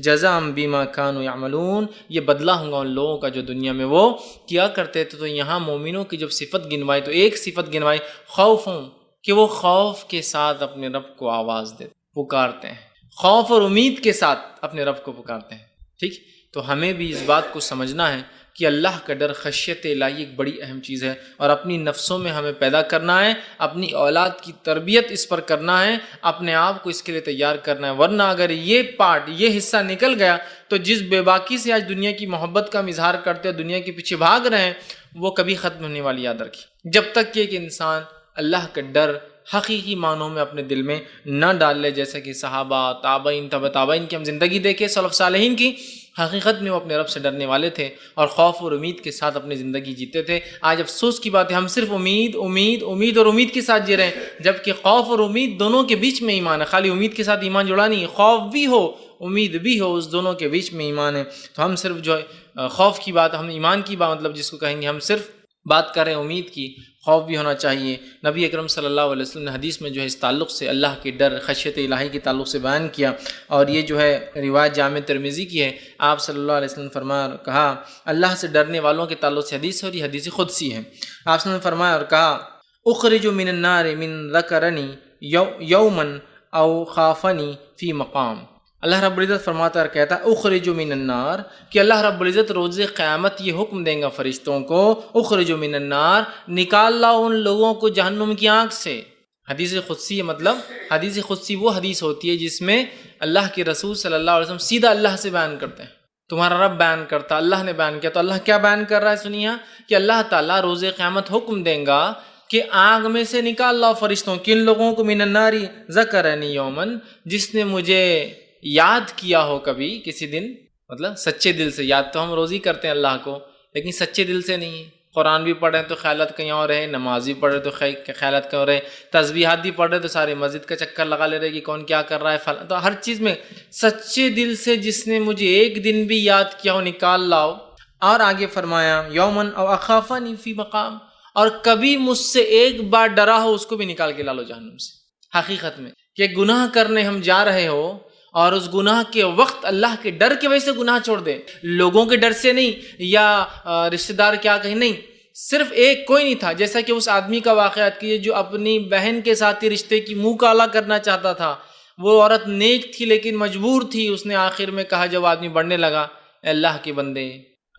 S2: جزاء بما كانوا يعملون، یہ بدلہ ہوگا ان لوگوں کا جو دنیا میں وہ کیا کرتے تھے۔ تو یہاں مومنوں کی جب صفت گنوائی تو ایک صفت گنوائی خوفوں، کہ وہ خوف کے ساتھ اپنے رب کو آواز دیتے پکارتے ہیں، خوف اور امید کے ساتھ اپنے رب کو پکارتے ہیں۔ ٹھیک، تو ہمیں بھی اس بات کو سمجھنا ہے کہ اللہ کا ڈر، خشیت الہی ایک بڑی اہم چیز ہے، اور اپنی نفسوں میں ہمیں پیدا کرنا ہے، اپنی اولاد کی تربیت اس پر کرنا ہے، اپنے آپ کو اس کے لیے تیار کرنا ہے، ورنہ اگر یہ پارٹ، یہ حصہ نکل گیا تو جس بے باکی سے آج دنیا کی محبت کا اظہار کرتے ہیں، دنیا کے پیچھے بھاگ رہے ہیں، وہ کبھی ختم ہونے والی یاد رکھیے۔ جب تک کہ ایک انسان اللہ کا ڈر حقیقی معنوں میں اپنے دل میں نہ ڈال لے، جیسا کہ صحابہ، تابعین، تبع تابعین کی ہم زندگی دیکھیں، سلف صالحین کی، حقیقت میں وہ اپنے رب سے ڈرنے والے تھے اور خوف اور امید کے ساتھ اپنی زندگی جیتے تھے۔ آج افسوس کی بات ہے ہم صرف امید امید امید اور امید کے ساتھ جی رہے ہیں، جبکہ خوف اور امید دونوں کے بیچ میں ایمان ہے۔ خالی امید کے ساتھ ایمان جڑا نہیں ہے، خوف بھی ہو امید بھی ہو، اس دونوں کے بیچ میں ایمان ہے۔ تو ہم صرف جو ہے خوف کی بات، ہم ایمان کی بات مطلب جس کو کہیں گے، ہم صرف بات کریں امید کی، خوف بھی ہونا چاہیے۔ نبی اکرم صلی اللہ علیہ وسلم نے حدیث میں جو ہے اس تعلق سے اللہ کے ڈر، خشیت الہی کے تعلق سے بیان کیا، اور یہ جو ہے روایت جامع ترمذی کی ہے۔ آپ صلی اللہ علیہ وسلم نے فرمایا اور کہا، اللہ سے ڈرنے والوں کے تعلق سے حدیث ہے، اور یہ حدیث قدسی ہے۔ آپ صلی اللہ علیہ وسلم نے فرمایا اور کہا، اخرج من النار من ذکرنی یوما او خافنی فی مقام۔ اللہ رب العزت فرماتا ہے اور کہتا ہے اخرج من النار، کہ اللہ رب العزت روز قیامت یہ حکم دیں گا فرشتوں کو، اخرج من النار، نکال لاؤ ان لوگوں کو جہنم کی آنکھ سے۔ حدیث قدسی مطلب حدیث قدسی وہ حدیث ہوتی ہے جس میں اللہ کے رسول صلی اللہ علیہ وسلم سیدھا اللہ سے بیان کرتے ہیں، تمہارا رب بیان کرتا، اللہ نے بیان کیا۔ تو اللہ کیا بیان کر رہا ہے سنیے، کہ اللہ تعالیٰ روز قیامت حکم دیں گا کہ آگ میں سے نکال لاؤ فرشتوں، کن لوگوں کو؟ من النار ذکرنی یومن، جس نے مجھے یاد کیا ہو کبھی کسی دن، مطلب سچے دل سے۔ یاد تو ہم روز ہی کرتے ہیں اللہ کو، لیکن سچے دل سے نہیں۔ قرآن بھی پڑھ رہے ہیں تو خیالات کہیں اور رہے، نماز بھی پڑھ رہے تو خیالات کہیں اور رہے، تسبیحات بھی پڑھ رہے تو سارے مسجد کا چکر لگا لے رہے کہ کون کیا کر رہا ہے، تو ہر چیز میں سچے دل سے جس نے مجھے ایک دن بھی یاد کیا ہو نکال لاؤ۔ اور آگے فرمایا یومن او اخافنی فی مقام، اور کبھی مجھ سے ایک بار ڈرا ہو اس کو بھی نکال کے لا لو جہنم سے۔ حقیقت میں کہ گناہ کرنے ہم جا رہے ہو اور اس گناہ کے وقت اللہ کے ڈر کی وجہ سے گناہ چھوڑ دے، لوگوں کے ڈر سے نہیں، یا رشتہ دار کیا کہیں، نہیں، صرف ایک کوئی نہیں تھا، جیسا کہ اس آدمی کا واقعات کیے جو اپنی بہن کے ساتھ رشتے کی منہ کالا کرنا چاہتا تھا۔ وہ عورت نیک تھی لیکن مجبور تھی، اس نے آخر میں کہا جب آدمی بڑھنے لگا، اے اللہ کے بندے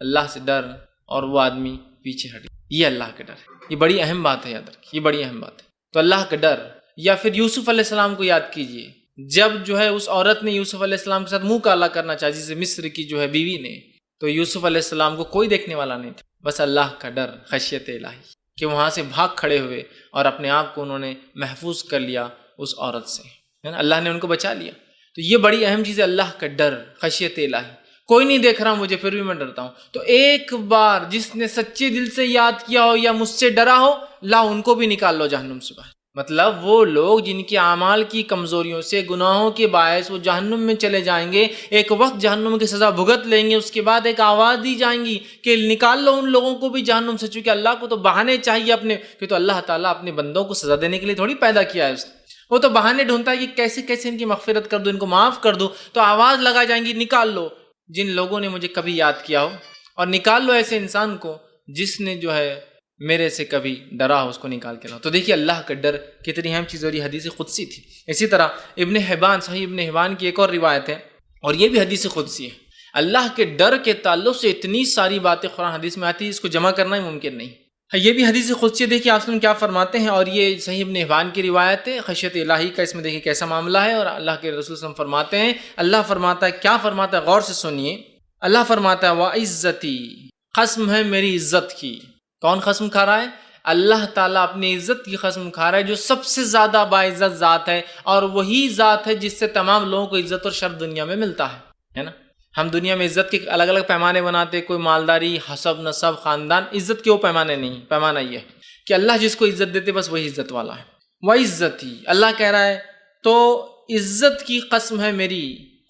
S2: اللہ سے ڈر، اور وہ آدمی پیچھے ہٹ گیا۔ یہ اللہ کا ڈر ہے، یہ بڑی اہم بات ہے، یاد رکھیے، یہ بڑی اہم بات ہے۔ تو اللہ کا ڈر، یا پھر یوسف علیہ السلام کو یاد کیجئے، جب جو ہے اس عورت نے یوسف علیہ السلام کے ساتھ منہ کالا کرنا چاہا، جسے مصر کی جو ہے بیوی نے، تو یوسف علیہ السلام کو کوئی دیکھنے والا نہیں تھا، بس اللہ کا ڈر، خشیت الہی، کہ وہاں سے بھاگ کھڑے ہوئے اور اپنے آپ کو انہوں نے محفوظ کر لیا اس عورت سے، اللہ نے ان کو بچا لیا۔ تو یہ بڑی اہم چیز ہے، اللہ کا ڈر، خشیت الہی۔ کوئی نہیں دیکھ رہا مجھے پھر بھی میں ڈرتا ہوں، تو ایک بار جس نے سچے دل سے یاد کیا ہو یا مجھ سے ڈرا ہو، لا ان کو بھی نکال لو جہنم سے باہر۔ مطلب وہ لوگ جن کے اعمال کی کمزوریوں سے، گناہوں کے باعث وہ جہنم میں چلے جائیں گے، ایک وقت جہنم کی سزا بھگت لیں گے، اس کے بعد ایک آواز دی جائیں گی کہ نکال لو ان لوگوں کو بھی جہنم سے، چونکہ اللہ کو تو بہانے چاہیے اپنے، کہ تو اللہ تعالیٰ اپنے بندوں کو سزا دینے کے لیے تھوڑی پیدا کیا ہے اس نے، وہ تو بہانے ڈھونڈتا ہے کہ کیسے کیسے ان کی مغفرت کر دو، ان کو معاف کر دو، تو آواز لگا جائیں گی نکال لو جن لوگوں نے مجھے کبھی یاد کیا ہو، اور نکال لو ایسے انسان کو جس نے جو ہے میرے سے کبھی ڈرا ہو، اس کو نکال کے لاؤ۔ تو دیکھیے اللہ کا ڈر کتنی اہم چیز، اور یہ حدیث قدسی تھی۔ اسی طرح ابن حبان، صحیح ابن حبان کی ایک اور روایت ہے، اور یہ بھی حدیث قدسی ہے۔ اللہ کے ڈر کے تعلق سے اتنی ساری باتیں قرآن حدیث میں آتی ہے، اس کو جمع کرنا ہی ممکن نہیں۔ یہ بھی حدیث قدسی ہے، دیکھیے آپ کیا فرماتے ہیں، اور یہ صحیح ابن حبان کی روایت ہے، خشیت الہی کا اس میں دیکھیے کیسا معاملہ ہے، اور اللہ کے رسول صلی اللہ علیہ وسلم فرماتے ہیں، اللہ فرماتا ہے، کیا فرماتا ہے، غور سے سنیے۔ اللہ فرماتا ہے وَعِزَّتِي، قسم ہے میری عزت کی۔ کون قسم کھا رہا ہے؟ اللہ تعالیٰ اپنی عزت کی قسم کھا رہا ہے، جو سب سے زیادہ باعزت ذات ہے، اور وہی ذات ہے جس سے تمام لوگوں کو عزت اور شرف دنیا میں ملتا ہے نا۔ ہم دنیا میں عزت کے الگ الگ پیمانے بناتے، کوئی مالداری، حسب، نسب، خاندان، عزت کے وہ پیمانے نہیں، پیمانہ یہ ہے کہ اللہ جس کو عزت دیتے بس وہی عزت والا ہے۔ وَعِزَّتِي، اللہ کہہ رہا ہے تو عزت کی قسم ہے میری،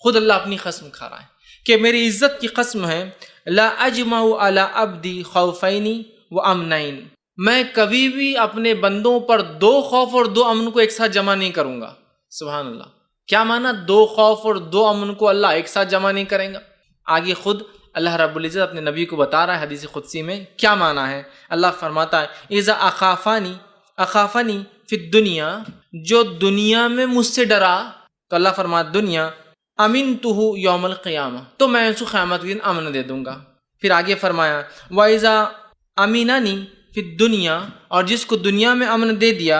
S2: خود اللہ اپنی قسم کھا رہا ہے کہ میری عزت کی قسم ہے، لا اجمع علی عبدی خوفین و امنین، میں کبھی بھی اپنے بندوں پر 2 خوف اور 2 امن کو ایک ساتھ جمع نہیں کروں گا۔ سبحان اللہ، کیا معنی 2 خوف اور 2 امن کو اللہ ایک ساتھ جمع نہیں کریں گا؟ آگے خود اللہ رب العزت اپنے نبی کو بتا رہا ہے حدیث قدسی میں کیا معنی ہے۔ اللہ فرماتا ہے اذا اخافنی فی الدنیا، جو دنیا میں مجھ سے ڈرا، تو اللہ فرماتا دنیا امنتہ یوم القیامہ، تو میں اس کو قیامت کے دن امن دے دوں گا۔ پھر آگے فرمایا وَإِذَا أَمِنَنِي فِي الدُّنْيَا، اور جس کو دنیا میں امن دے دیا،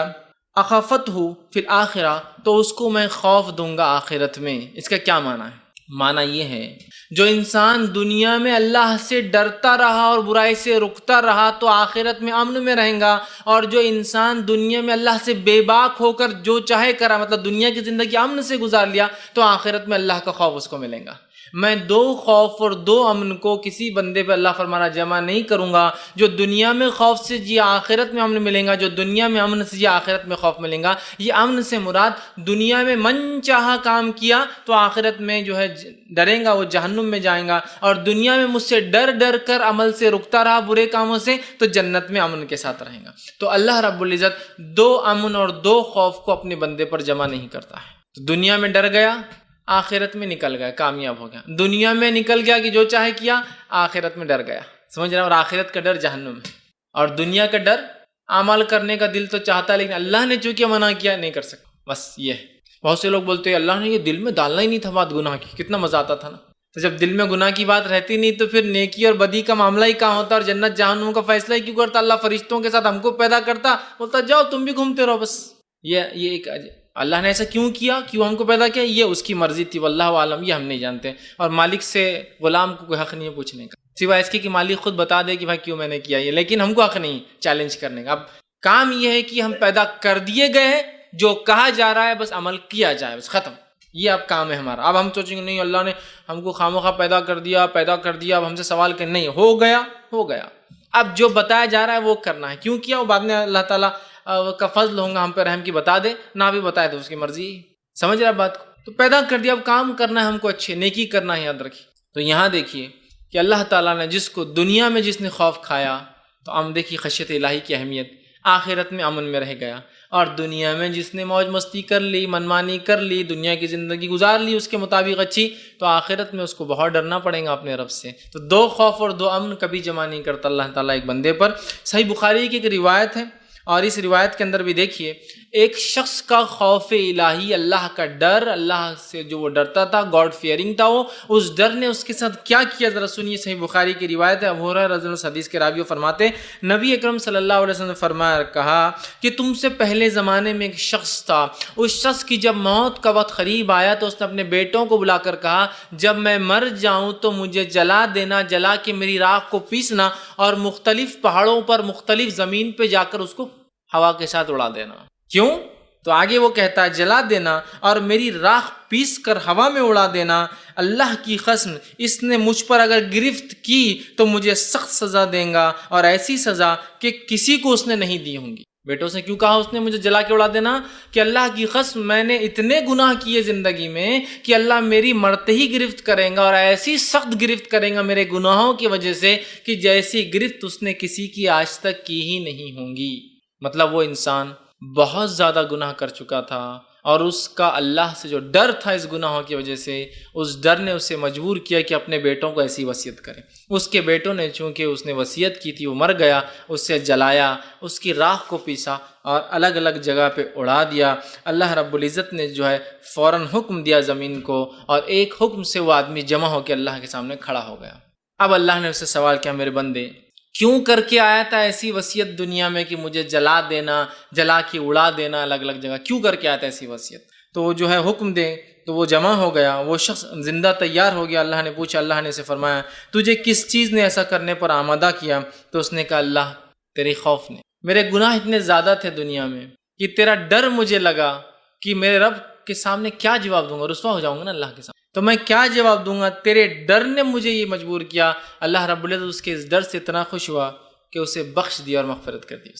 S2: أَخَفَتْهُ فِي الْآخِرَةِ، تو اس کو میں خوف دوں گا آخرت میں۔ اس کا کیا معنی ہے؟ معنی یہ ہے جو انسان دنیا میں اللہ سے ڈرتا رہا اور برائی سے رکتا رہا تو آخرت میں امن میں رہیں گا، اور جو انسان دنیا میں اللہ سے بے باک ہو کر جو چاہے کرا، مطلب دنیا کی زندگی امن سے گزار لیا، تو آخرت میں اللہ کا خوف اس کو ملے گا۔ میں 2 خوف اور 2 امن کو کسی بندے پہ اللہ فرمانا جمع نہیں کروں گا۔ جو دنیا میں خوف سے جی آخرت میں امن ملیں گا، جو دنیا میں امن سے جی آخرت میں خوف ملیں گا۔ یہ امن سے مراد دنیا میں من چاہا کام کیا تو آخرت میں جو ہے ڈریں گا، وہ جہنم میں جائیں گا، اور دنیا میں مجھ سے ڈر کر عمل سے رکتا رہا برے کاموں سے تو جنت میں امن کے ساتھ رہیں گا۔ تو اللہ رب العزت 2 امن اور 2 خوف کو اپنے بندے پر جمع نہیں کرتا ہے۔ تو دنیا میں ڈر گیا، آخرت میں نکل گیا، کامیاب ہو گیا۔ دنیا میں نکل گیا کہ جو چاہے کیا، آخرت میں ڈر گیا، سمجھ رہے ہیں؟ اور آخرت کا ڈر جہنم ہے، اور دنیا کا ڈر عمل کرنے کا دل تو چاہتا ہے، لیکن اللہ نے چونکہ منع کیا نہیں کر سکتا، بس یہ ہے۔ بہت سے لوگ بولتے ہیں اللہ نے یہ دل میں ڈالنا ہی نہیں تھا بات گناہ کی، کتنا مزہ آتا تھا نا۔ تو جب دل میں گناہ کی بات رہتی نہیں تو پھر نیکی اور بدی کا معاملہ ہی کہاں ہوتا، اور جنت جہنم کا فیصلہ ہی کیوں کرتا؟ اللہ فرشتوں کے ساتھ ہم کو پیدا کرتا، بولتا جاؤ تم بھی گھومتے رہو بس۔ یہ ایک اللہ نے ایسا کیوں کیا، کیوں ہم کو پیدا کیا، یہ اس کی مرضی تھی، واللہ عالم، یہ ہم نہیں جانتے۔ اور مالک سے غلام کو کوئی حق نہیں ہے پوچھنے کا، سوائے اس کے کہ مالک خود بتا دے کہ بھائی کیوں میں نے کیا یہ، لیکن ہم کو حق نہیں چیلنج کرنے کا۔ اب کام یہ ہے کہ ہم پیدا کر دیے گئے ہیں، جو کہا جا رہا ہے بس عمل کیا جائے، بس ختم، یہ اب کام ہے ہمارا۔ اب ہم سوچیں گے نہیں اللہ نے ہم کو خامخواہ پیدا کر دیا، اب ہم سے سوال کریں، نہیں، ہو گیا۔ اب جو بتایا جا رہا ہے وہ کرنا ہے، کیوں کیا وہ بعد میں اللہ تعالیٰ کا فضل ہوگا ہم پہ رحم کی، بتا دے نہ بھی بتائے تو اس کی مرضی، سمجھ رہا بات کو؟ تو پیدا کر دیا، اب کام کرنا ہے ہم کو، اچھے نیکی کرنا ہے، یاد رکھیے۔ تو یہاں دیکھیے کہ اللہ تعالیٰ نے جس کو دنیا میں جس نے خوف کھایا، تو ہم دیکھیے خشیت الہی کی اہمیت، آخرت میں امن میں رہ گیا۔ اور دنیا میں جس نے موج مستی کر لی، منمانی کر لی، دنیا کی زندگی گزار لی اس کے مطابق اچھی، تو آخرت میں اس کو بہت ڈرنا پڑے گا اپنے رب سے۔ تو 2 خوف اور 2 امن کبھی جمع نہیں کرتا اللہ تعالیٰ ایک بندے پر۔ صحیح بخاری کی ایک روایت ہے، اور اس روایت کے اندر بھی دیکھیے ایک شخص کا خوف الہی، اللہ کا ڈر، اللہ سے جو وہ ڈرتا تھا، گاڈ فیئرنگ تھا وہ، اس ڈر نے اس کے ساتھ کیا کیا ذرا سنیے۔ صحیح بخاری کی روایت ہے، ابو ہریرہ رضی اللہ عنہ حدیث کے راوی فرماتے نبی اکرم صلی اللہ علیہ وسلم نے فرمایا، کہا کہ تم سے پہلے زمانے میں ایک شخص تھا، اس شخص کی جب موت کا وقت قریب آیا تو اس نے اپنے بیٹوں کو بلا کر کہا جب میں مر جاؤں تو مجھے جلا دینا، جلا کے میری راکھ کو پیسنا اور مختلف پہاڑوں پر مختلف زمین پہ جا کر اس کو ہوا کے ساتھ اڑا دینا۔ کیوں؟ تو آگے وہ کہتا ہے جلا دینا اور میری راکھ پیس کر ہوا میں اڑا دینا، اللہ کی قسم اس نے مجھ پر اگر گرفت کی تو مجھے سخت سزا دیں گا، اور ایسی سزا کہ کسی کو اس نے نہیں دی ہوں گی۔ بیٹوں سے کیوں کہا اس نے مجھے جلا کے اڑا دینا؟ کہ اللہ کی قسم میں نے اتنے گناہ کیے زندگی میں کہ اللہ میری مرتے ہی گرفت کریں گا، اور ایسی سخت گرفت کریں گا میرے گناہوں کی وجہ سے کہ جیسی گرفت اس نے کسی کی آج تک کی ہی نہیں ہوں گی۔ مطلب وہ انسان بہت زیادہ گناہ کر چکا تھا، اور اس کا اللہ سے جو ڈر تھا اس گناہوں کی وجہ سے، اس ڈر نے اسے مجبور کیا کہ اپنے بیٹوں کو ایسی وصیت کرے۔ اس کے بیٹوں نے چونکہ اس نے وصیت کی تھی، وہ مر گیا، اس سے جلایا، اس کی راکھ کو پیسا اور الگ الگ جگہ پہ اڑا دیا۔ اللہ رب العزت نے جو ہے فوراً حکم دیا زمین کو، اور ایک حکم سے وہ آدمی جمع ہو کے اللہ کے سامنے کھڑا ہو گیا۔ اب اللہ نے اس سے سوال کیا، میرے بندے کیوں کر کے آیا تھا ایسی وصیت دنیا میں کہ مجھے جلا دینا، جلا کے اڑا دینا الگ الگ جگہ، کیوں کر کے آیا تھا ایسی وصیت؟ تو وہ جو ہے حکم دے تو وہ جمع ہو گیا، وہ شخص زندہ تیار ہو گیا۔ اللہ نے پوچھا، اللہ نے اسے فرمایا تجھے کس چیز نے ایسا کرنے پر آمادہ کیا؟ تو اس نے کہا اللہ تیرے خوف نے، میرے گناہ اتنے زیادہ تھے دنیا میں کہ تیرا ڈر مجھے لگا کہ میرے رب کے سامنے کیا جواب دوں گا، رسوا ہو جاؤں گا نا اللہ کے سامنے، تو میں کیا جواب دوں گا، تیرے ڈر نے مجھے یہ مجبور کیا۔ اللہ رب العزت اس کے اس ڈر سے اتنا خوش ہوا کہ اسے بخش دیا اور مغفرت کر دی۔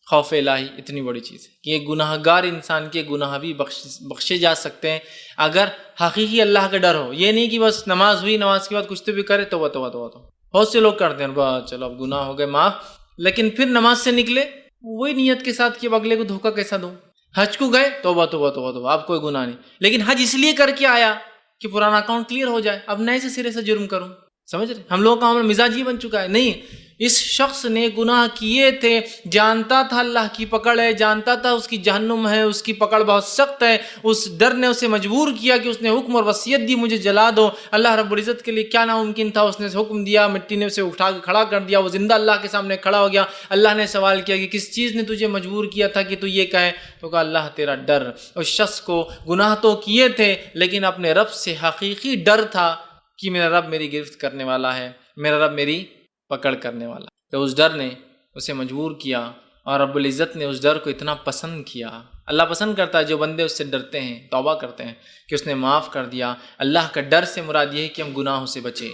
S2: خوف الہی اتنی بڑی چیز ہے کہ ایک گناہ گار انسان کے گناہ بھی بخشے جا سکتے ہیں اگر حقیقی اللہ کا ڈر ہو. یہ نہیں کہ بس نماز ہوئی، نماز کے بعد کچھ تو بھی کرے توبہ توبہ توبہ توبہ. بہت سے لوگ کرتے ہیں بس چلو اب گناہ ہو گئے معاف، لیکن پھر نماز سے نکلے وہی نیت کے ساتھ کہ اب اگلے کو دھوکہ کیسا دوں. حج کو گئے توبہ توبہ توبہ توبہ، اب کوئی گناہ نہیں، لیکن حج اس لیے کر کے آیا کہ پرانا اکاؤنٹ کلیئر ہو جائے، اب نئے سے سرے سے جرم کروں. سمجھ رہے؟ ہم لوگوں کا عمل مزاج یہ بن چکا ہے. نہیں، اس شخص نے گناہ کیے تھے، جانتا تھا اللہ کی پکڑ ہے، جانتا تھا اس کی جہنم ہے، اس کی پکڑ بہت سخت ہے، اس ڈر نے اسے مجبور کیا کہ اس نے حکم اور وصیت دی مجھے جلا دو. اللہ رب العزت کے لیے کیا ناممکن تھا، اس نے حکم دیا، مٹی نے اسے اٹھا کے کھڑا کر دیا، وہ زندہ اللہ کے سامنے کھڑا ہو گیا. اللہ نے سوال کیا کہ کس چیز نے تجھے مجبور کیا تھا کہ تو یہ کہے؟ تو کہا اللہ تیرا ڈر. اس شخص کو گناہ تو کیے تھے لیکن اپنے رب سے حقیقی ڈر تھا کہ میرا رب میری گرفت کرنے والا ہے، میرا رب میری پکڑ کرنے والا. تو اس ڈر نے اسے مجبور کیا اور رب العزت نے اس ڈر کو اتنا پسند کیا. اللہ پسند کرتا ہے جو بندے اس سے ڈرتے ہیں، توبہ کرتے ہیں کہ اس نے معاف کر دیا. اللہ کا ڈر سے مراد یہ ہے کہ ہم گناہوں سے بچیں،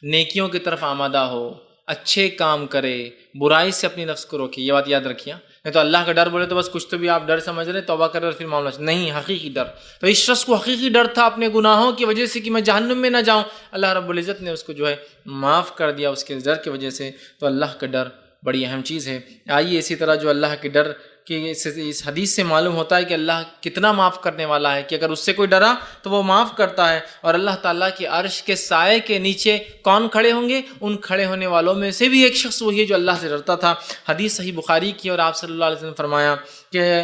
S2: نیکیوں کی طرف آمادہ ہو، اچھے کام کرے، برائی سے اپنی نفس کو روکے. یہ بات یاد رکھیے. نہیں تو اللہ کا ڈر بولے تو بس کچھ تو بھی آپ ڈر سمجھ رہے، توبہ کر رہے پھر معاملہ نہیں، حقیقی ڈر. تو اس شخص کو حقیقی ڈر تھا اپنے گناہوں کی وجہ سے کہ میں جہنم میں نہ جاؤں. اللہ رب العزت نے اس کو جو ہے معاف کر دیا اس کے ڈر کی وجہ سے. تو اللہ کا ڈر بڑی اہم چیز ہے. آئیے اسی طرح جو اللہ کے ڈر کہ اس حدیث سے معلوم ہوتا ہے کہ اللہ کتنا معاف کرنے والا ہے کہ اگر اس سے کوئی ڈرا تو وہ معاف کرتا ہے. اور اللہ تعالیٰ کے عرش کے سائے کے نیچے کون کھڑے ہوں گے؟ ان کھڑے ہونے والوں میں سے بھی ایک شخص وہی ہے جو اللہ سے ڈرتا تھا. حدیث صحیح بخاری کی، اور آپ صلی اللہ علیہ وسلم نے فرمایا کہ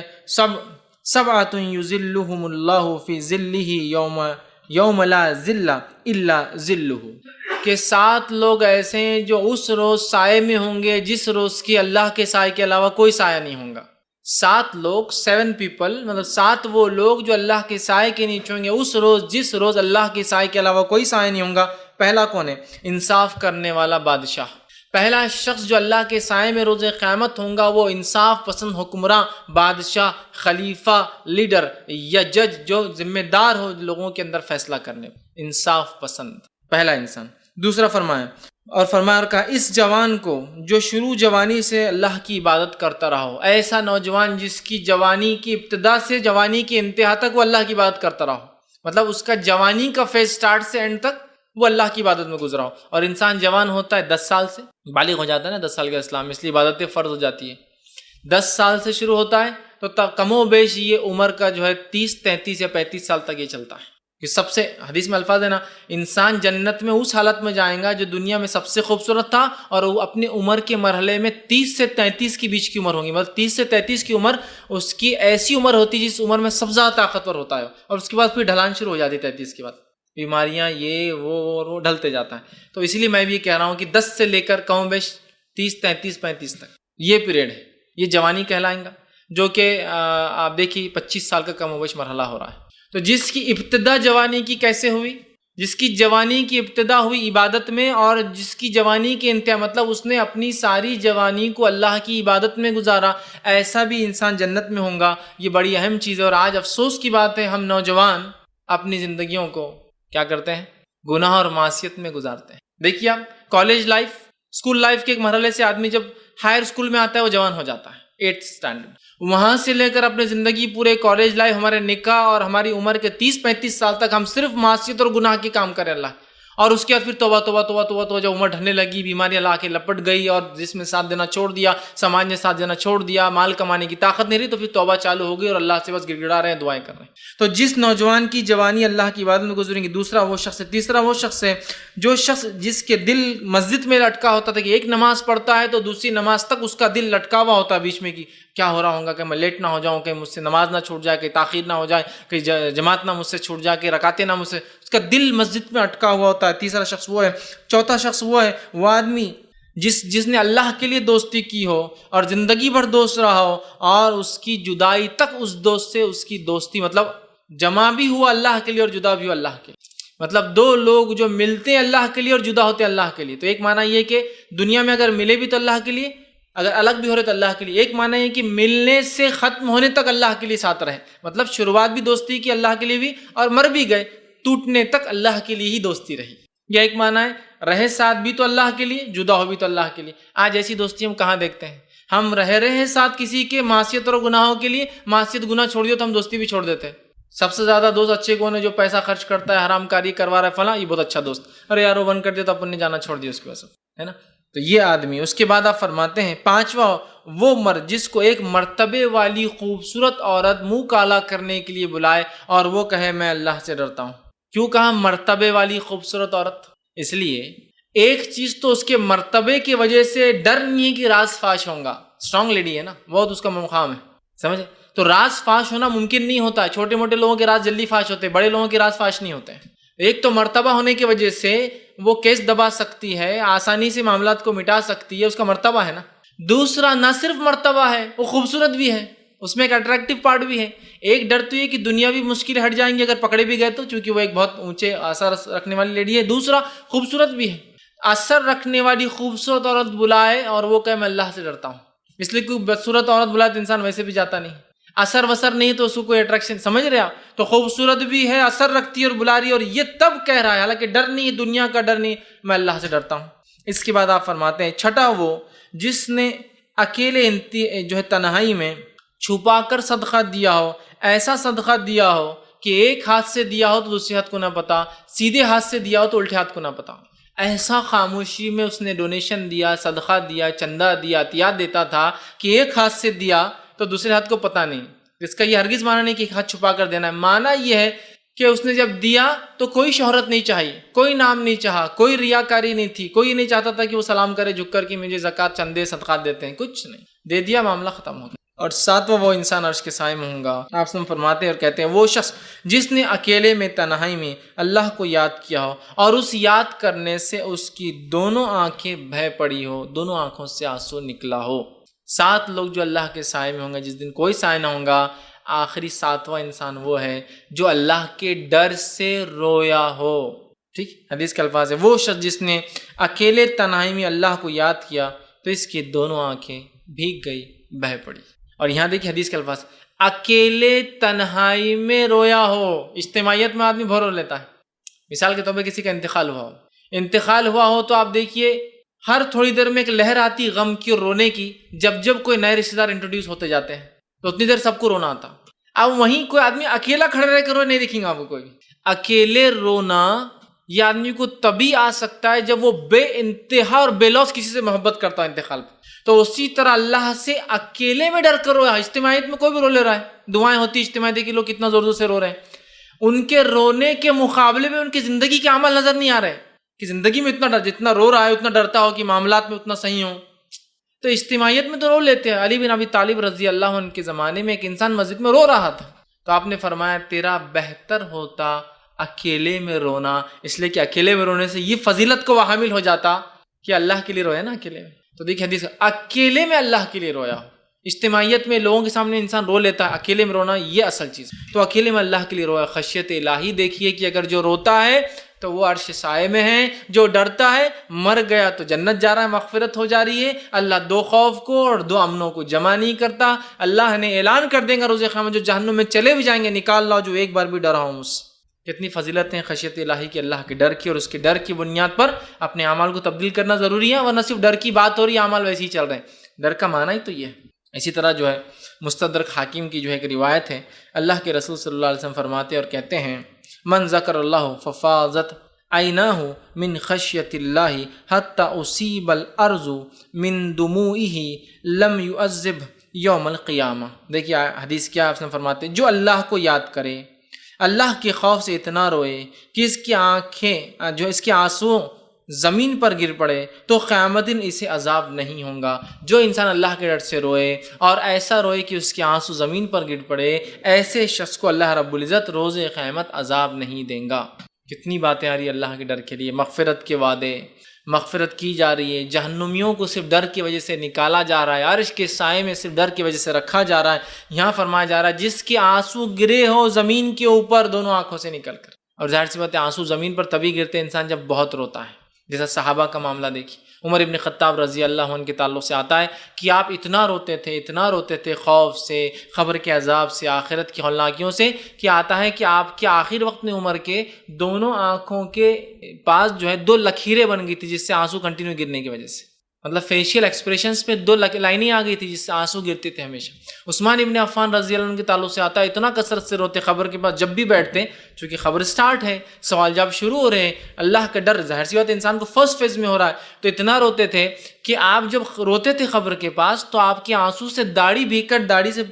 S2: سبعۃ یظلھم اللہ فی ظلہ یوم لا ظل الا ظلہ، کہ 7 لوگ ایسے ہیں جو اس روز سائے میں ہوں گے جس روز کی اللہ کے سائے کے علاوہ کوئی سایہ نہیں ہوگا. 7 لوگ، 7 پیپل، مطلب 7 وہ لوگ جو اللہ کے سائے کے نیچے ہوں گے اس روز جس روز اللہ کے سائے کے علاوہ کوئی سایہ نہیں ہوگا. پہلا کون ہے؟ انصاف کرنے والا بادشاہ. پہلا شخص جو اللہ کے سائے میں روز قیامت ہوں گا وہ انصاف پسند حکمراں، بادشاہ، خلیفہ، لیڈر یا جج جو ذمہ دار ہو لوگوں کے اندر فیصلہ کرنے، انصاف پسند پہلا انسان. دوسرا فرمایا اور کہا اس جوان کو جو شروع جوانی سے اللہ کی عبادت کرتا رہا ہو، ایسا نوجوان جس کی جوانی کی ابتدا سے جوانی کی انتہا تک وہ اللہ کی عبادت کرتا رہا ہو، مطلب اس کا جوانی کا فیز سٹارٹ سے اینڈ تک وہ اللہ کی عبادت میں گزرا ہو. اور انسان جوان ہوتا ہے 10 سال سے، بالغ ہو جاتا ہے نا 10 سال کا اسلام، اس لیے عبادتیں فرض ہو جاتی ہے. 10 سال سے شروع ہوتا ہے تو کم و بیش یہ عمر کا جو ہے 30، 33 یا 35 سال تک یہ چلتا ہے. کہ سب سے حدیث میں الفاظ ہے نا، انسان جنت میں اس حالت میں جائیں گا جو دنیا میں سب سے خوبصورت تھا، اور وہ اپنی عمر کے مرحلے میں 30 سے 33 کے بیچ کی عمر ہوگی. مطلب 30 سے 33 کی عمر اس کی ایسی عمر ہوتی ہے جس عمر میں سب زیادہ طاقتور ہوتا ہے، اور اس کے بعد پھر ڈھلان شروع ہو جاتی ہے. 33 کے بعد بیماریاں یہ وہ ڈھلتے جاتا ہے. تو اسی لیے میں بھی یہ کہہ رہا ہوں کہ 10 سے لے کر کم و بیش 30، 33، 35 تک یہ پیریڈ ہے، یہ جوانی کہلائیں گا، جو کہ آپ دیکھیے 25 سال کا کم و بیش مرحلہ ہو رہا ہے. تو جس کی ابتدا جوانی کی کیسے ہوئی؟ جس کی جوانی کی ابتدا ہوئی عبادت میں، اور جس کی جوانی کی انتہا مطلب اس نے اپنی ساری جوانی کو اللہ کی عبادت میں گزارا، ایسا بھی انسان جنت میں ہوگا. یہ بڑی اہم چیز ہے. اور آج افسوس کی بات ہے ہم نوجوان اپنی زندگیوں کو کیا کرتے ہیں؟ گناہ اور معصیت میں گزارتے ہیں. دیکھیے آپ کالج لائف، اسکول لائف کے ایک مرحلے سے آدمی جب ہائر اسکول میں آتا ہے وہ جوان ہو جاتا ہے، 8th اسٹینڈرڈ. وہاں سے لے کر اپنی زندگی پورے کالج لائف، ہمارے نکاح اور ہماری عمر کے 30-35 سال تک ہم صرف معصیت اور گناہ کے کام کریں اللہ. اور اس کے بعد پھر توبہ توبہ توبہ توبہ توبہ جب عمر ڈھلنے لگی، بیماریاں لا کے لپٹ گئی، اور جس میں ساتھ دینا چھوڑ دیا، سماج نے ساتھ دینا چھوڑ دیا، مال کمانے کی طاقت نہیں رہی، تو پھر توبہ چالو ہو گئی اور اللہ سے بس گڑ گڑا رہے ہیں، دعائیں کر رہے ہیں. تو جس نوجوان کی جوانی اللہ کی عبادت میں گزریں گی، دوسرا وہ شخص ہے. تیسرا وہ شخص ہے جو شخص جس کے دل مسجد میں لٹکا ہوتا تھا کہ ایک نماز پڑھتا ہے تو دوسری نماز تک اس کا دل لٹکا ہوا ہوتا ہے بیچ میں، کی کیا ہو رہا ہوگا، کہ میں لیٹ نہ ہو جاؤں، کہ مجھ سے نماز نہ چھوٹ جائے، کہ تاخیر نہ ہو جائے، کہ جماعت نہ مجھ سے چھوٹ جائے، کہ رکعتیں نہ مجھ سے، اس کا دل مسجد میں اٹکا ہوا ہوتا ہے. تیسرا شخص وہ ہے. چوتھا شخص وہ ہے وہ آدمی جس نے اللہ کے لیے دوستی کی ہو اور زندگی بھر دوست رہا ہو، اور اس کی جدائی تک اس دوست سے اس کی دوستی مطلب جمع بھی ہوا اللہ کے لیے اور جدا بھی ہوا اللہ کے لیے. مطلب 2 لوگ جو ملتے ہیں اللہ کے لیے اور جدا ہوتے ہیں اللہ کے لیے. تو ایک معنی یہ کہ دنیا میں اگر ملے بھی تو اللہ کے لیے، اگر الگ بھی ہو رہے تو اللہ کے لیے. ایک معنی یہ کہ ملنے سے ختم ہونے تک اللہ کے لیے ساتھ رہے، مطلب شروعات بھی دوستی کی اللہ کے لیے بھی، اور مر بھی گئے ٹوٹنے تک اللہ کے لیے ہی دوستی رہی. یہ ایک معنی ہے. رہے ساتھ بھی تو اللہ کے لیے، جدا ہو بھی تو اللہ کے لیے. آج ایسی دوستی ہم کہاں دیکھتے ہیں؟ ہم رہے ہیں ساتھ کسی کے معصیت اور گناہوں کے لیے، معصیت گناہ چھوڑ دیو تو ہم دوستی بھی چھوڑ دیتے ہیں۔ سب سے زیادہ دوست اچھے کون ہے؟ جو پیسہ خرچ کرتا ہے، حرام کاری کروا رہا ہے، فلاں، یہ بہت اچھا دوست۔ ارے یار وہ بند کر دیا تو اپن نے جانا چھوڑ دیا اس کی وجہ سے، ہے نا؟ تو یہ آدمی۔ اس کے بعد آپ فرماتے ہیں پانچواں، وہ مرد جس کو ایک مرتبے والی خوبصورت عورت منہ کالا کرنے کے لیے بلائے اور وہ کہے میں اللہ سے ڈرتا ہوں۔ کیوں کہا مرتبے والی خوبصورت عورت؟ اس لیے ایک چیز تو اس کے مرتبے کی وجہ سے ڈر نہیں ہے کہ راز فاش ہوگا، اسٹرانگ لیڈی ہے نا، بہت اس کا مقام ہے، سمجھے؟ تو راز فاش ہونا ممکن نہیں ہوتا ہے، چھوٹے موٹے لوگوں کے راز جلدی فاش ہوتے ہیں، بڑے لوگوں کے راز فاش نہیں ہوتے ہیں۔ ایک تو مرتبہ ہونے کی وجہ سے وہ کیس دبا سکتی ہے، آسانی سے معاملات کو مٹا سکتی ہے، اس کا مرتبہ ہے نا۔ دوسرا نہ صرف مرتبہ ہے، وہ خوبصورت بھی ہے، اس میں ایک اٹریکٹیو پارٹ بھی ہے۔ ایک ڈر تو یہ کہ دنیاوی مشکل ہٹ جائیں گے اگر پکڑے بھی گئے تو، چونکہ وہ ایک بہت اونچے اثر رکھنے والی لیڈی ہے۔ دوسرا خوبصورت بھی ہے، اثر رکھنے والی خوبصورت عورت بلائے اور وہ کہے میں اللہ سے ڈرتا ہوں۔ اس لیے کوئی بدصورت عورت بلائے تو انسان ویسے بھی جاتا نہیں، اثر وسر نہیں تو اس کو کوئی اٹریکشن، سمجھ رہے آپ؟ تو خوبصورت بھی ہے، اثر رکھتی ہے اور بلا رہی ہے، اور یہ تب کہہ رہا ہے، حالانکہ ڈر نہیں ہے، دنیا کا ڈر نہیں، میں اللہ سے ڈرتا ہوں۔ اس کے بعد آپ فرماتے ہیں چھٹا، وہ جس نے اکیلے جو ہے تنہائی میں چھپا کر صدقہ دیا ہو، ایسا صدقہ دیا ہو کہ ایک ہاتھ سے دیا ہو تو دوسرے ہاتھ کو نہ پتا، سیدھے ہاتھ سے دیا ہو تو الٹے ہاتھ کو نہ پتا، ایسا خاموشی میں اس نے ڈونیشن دیا، صدقہ دیا، چندہ دیا، عطیات دیتا تھا کہ ایک ہاتھ سے دیا تو دوسرے ہاتھ کو پتہ نہیں۔ اس کا یہ ہرگز معنی نہیں کہ ایک ہاتھ چھپا کر دینا ہے، معنی یہ ہے کہ اس نے جب دیا تو کوئی شہرت نہیں چاہی، کوئی نام نہیں چاہا، کوئی ریاکاری نہیں تھی، کوئی نہیں چاہتا تھا کہ وہ سلام کرے جھک کر کہ مجھے زکوٰۃ چندے صدقات دیتے ہیں، کچھ نہیں، دے دیا، معاملہ ختم ہو گیا۔ اور ساتواں، وہ انسان عرش کے سائے میں ہوں گا۔ آپ سے فرماتے ہیں اور کہتے ہیں وہ شخص جس نے اکیلے میں تنہائی میں اللہ کو یاد کیا ہو اور اس یاد کرنے سے اس کی دونوں آنکھیں بہہ پڑی ہو، دونوں آنکھوں سے آنسو نکلا ہو۔ 7 لوگ جو اللہ کے سائے میں ہوں گے جس دن کوئی سائے نہ ہوگا، آخری 7واں انسان وہ ہے جو اللہ کے ڈر سے رویا ہو۔ ٹھیک، حدیث کے الفاظ ہے وہ شخص جس نے اکیلے تنہائی میں اللہ کو یاد کیا تو اس کی دونوں آنکھیں بھیگ گئی، بہہ پڑی۔ اور یہاں دیکھیں حدیث کے الفاظ، اکیلے تنہائی میں رویا ہو۔ اجتماعیت میں آدمی بہت رو لیتا ہے، مثال کے طور پہ کسی کا انتقال ہوا ہو تو آپ دیکھیے ہر تھوڑی دیر میں ایک لہر آتی غم کی اور رونے کی، جب کوئی نئے رشتہ دار انٹروڈیوس ہوتے جاتے ہیں تو اتنی دیر سب کو رونا آتا۔ اب وہیں کوئی آدمی اکیلا کھڑے رہ کر روئے نہیں دیکھیں گے آپ کو کوئی۔ اکیلے رونا یہ آدمی کو تبھی آ سکتا ہے جب وہ بے انتہا اور بے لوث کسی سے محبت کرتا ہے انتقال پر۔ تو اسی طرح اللہ سے اکیلے میں ڈر کر رویا۔ اجتماعیت میں کوئی بھی رو لے رہا ہے، دعائیں ہوتی اجتماعیت، دیکھیے لوگ کتنا زور زور سے رو رہے ہیں، ان کے رونے کے مقابلے میں ان کی زندگی کے عمل نظر نہیں آ رہے کہ زندگی میں اتنا ڈر، جتنا رو رہا ہے اتنا ڈرتا ہو کہ معاملات میں اتنا صحیح ہوں۔ تو اجتماعیت میں تو رو لیتے ہیں۔ علی بن ابی طالب رضی اللہ عنہ کے زمانے میں ایک انسان مسجد میں رو رہا تھا تو آپ نے فرمایا تیرا بہتر ہوتا اکیلے میں رونا، اس لیے کہ اکیلے میں رونے سے یہ فضیلت کو وہ حامل ہو جاتا کہ اللہ کے لیے رویا نا اکیلے میں۔ تو دیکھیں حدیث، اکیلے میں اللہ کے لیے رویا۔ اجتماعیت میں لوگوں کے سامنے انسان رو لیتا ہے، اکیلے میں رونا یہ اصل چیز۔ تو اکیلے میں اللہ کے لیے رویا۔ خشیت الہی دیکھیے کہ اگر جو روتا ہے تو وہ عرش سائے میں ہے، جو ڈرتا ہے مر گیا تو جنت جا رہا ہے، مغفرت ہو جا رہی ہے۔ اللہ 2 خوف کو اور 2 امنوں کو جمع نہیں کرتا۔ اللہ نے اعلان کر دیں گا روز قیامت جو جہنم میں چلے بھی جائیں گے نکال لاؤ جو ایک بار بھی ڈرا ہوں مجھ سے۔ کتنی فضیلتیں خشیت الہی کی، اللہ کے ڈر کی، اور اس کے ڈر کی بنیاد پر اپنے اعمال کو تبدیل کرنا ضروری ہے، ورنہ صرف ڈر کی بات ہو رہی ہے، اعمال ویسے ہی چل رہے ہیں۔ ڈر کا معنی ہی تو یہ ہے۔ اسی طرح جو ہے مستدرک حاکم کی جو ہے ایک روایت ہے، اللہ کے رسول صلی اللہ علیہ وسلم فرماتے اور کہتے ہیں من ذکر اللہ ففاضت عیناہ من خشیت اللہ حتی اصیب الارض من دموعہ لم یعذب یوم القیامہ۔ دیکھیے حدیث کیا آپ نے فرماتے ہیں، جو اللہ کو یاد کرے، اللہ کے خوف سے اتنا روئے کہ اس کی آنکھیں جو اس کے آنسو زمین پر گر پڑے تو قیامت دن اسے عذاب نہیں ہوگا۔ جو انسان اللہ کے ڈر سے روئے اور ایسا روئے کہ اس کے آنسو زمین پر گر پڑے، ایسے شخص کو اللہ رب العزت روز قیامت عذاب نہیں دیں گا۔ کتنی باتیں آ رہی ہے اللہ کے ڈر کے لیے، مغفرت کے وعدے، مغفرت کی جا رہی ہے، جہنمیوں کو صرف ڈر کی وجہ سے نکالا جا رہا ہے، عرش کے سائے میں صرف ڈر کی وجہ سے رکھا جا رہا ہے۔ یہاں فرمایا جا رہا ہے جس کے آنسو گرے ہو زمین کے اوپر دونوں آنکھوں سے نکل کر، اور ظاہر سی بات ہے آنسو زمین پر تبھی گرتے انسان جب بہت روتا ہے۔ جیسا صحابہ کا معاملہ دیکھیے، عمر ابن خطاب رضی اللہ عنہ کے تعلق سے آتا ہے کہ آپ اتنا روتے تھے خوف سے، قبر کے عذاب سے، آخرت کی ہولناکیوں سے، کہ آتا ہے کہ آپ کے آخر وقت میں عمر کے دونوں آنکھوں کے پاس جو ہے 2 لکیریں بن گئی تھی جس سے آنسو کنٹینیو گرنے کی وجہ سے۔ مطلب فیشیل ایکسپریشنز پہ 2 لائنیں آ گئی تھی جس سے آنسو گرتے تھے ہمیشہ. عثمان ابن عفان رضی اللہ عنہ کے تعلق سے آتا ہے اتنا کثرت سے روتے خبر کے بعد جب بھی بیٹھتے چونکہ خبر سٹارٹ ہے, سوال جواب شروع ہو رہے ہیں, اللہ کا ڈر ظاہر سی بات انسان کو فرسٹ فیز میں ہو رہا ہے, تو اتنا روتے تھے کہ آپ جب روتے تھے خبر کے پاس تو آپ کے آنسو سے داڑھی بھیگ کر داڑھی سے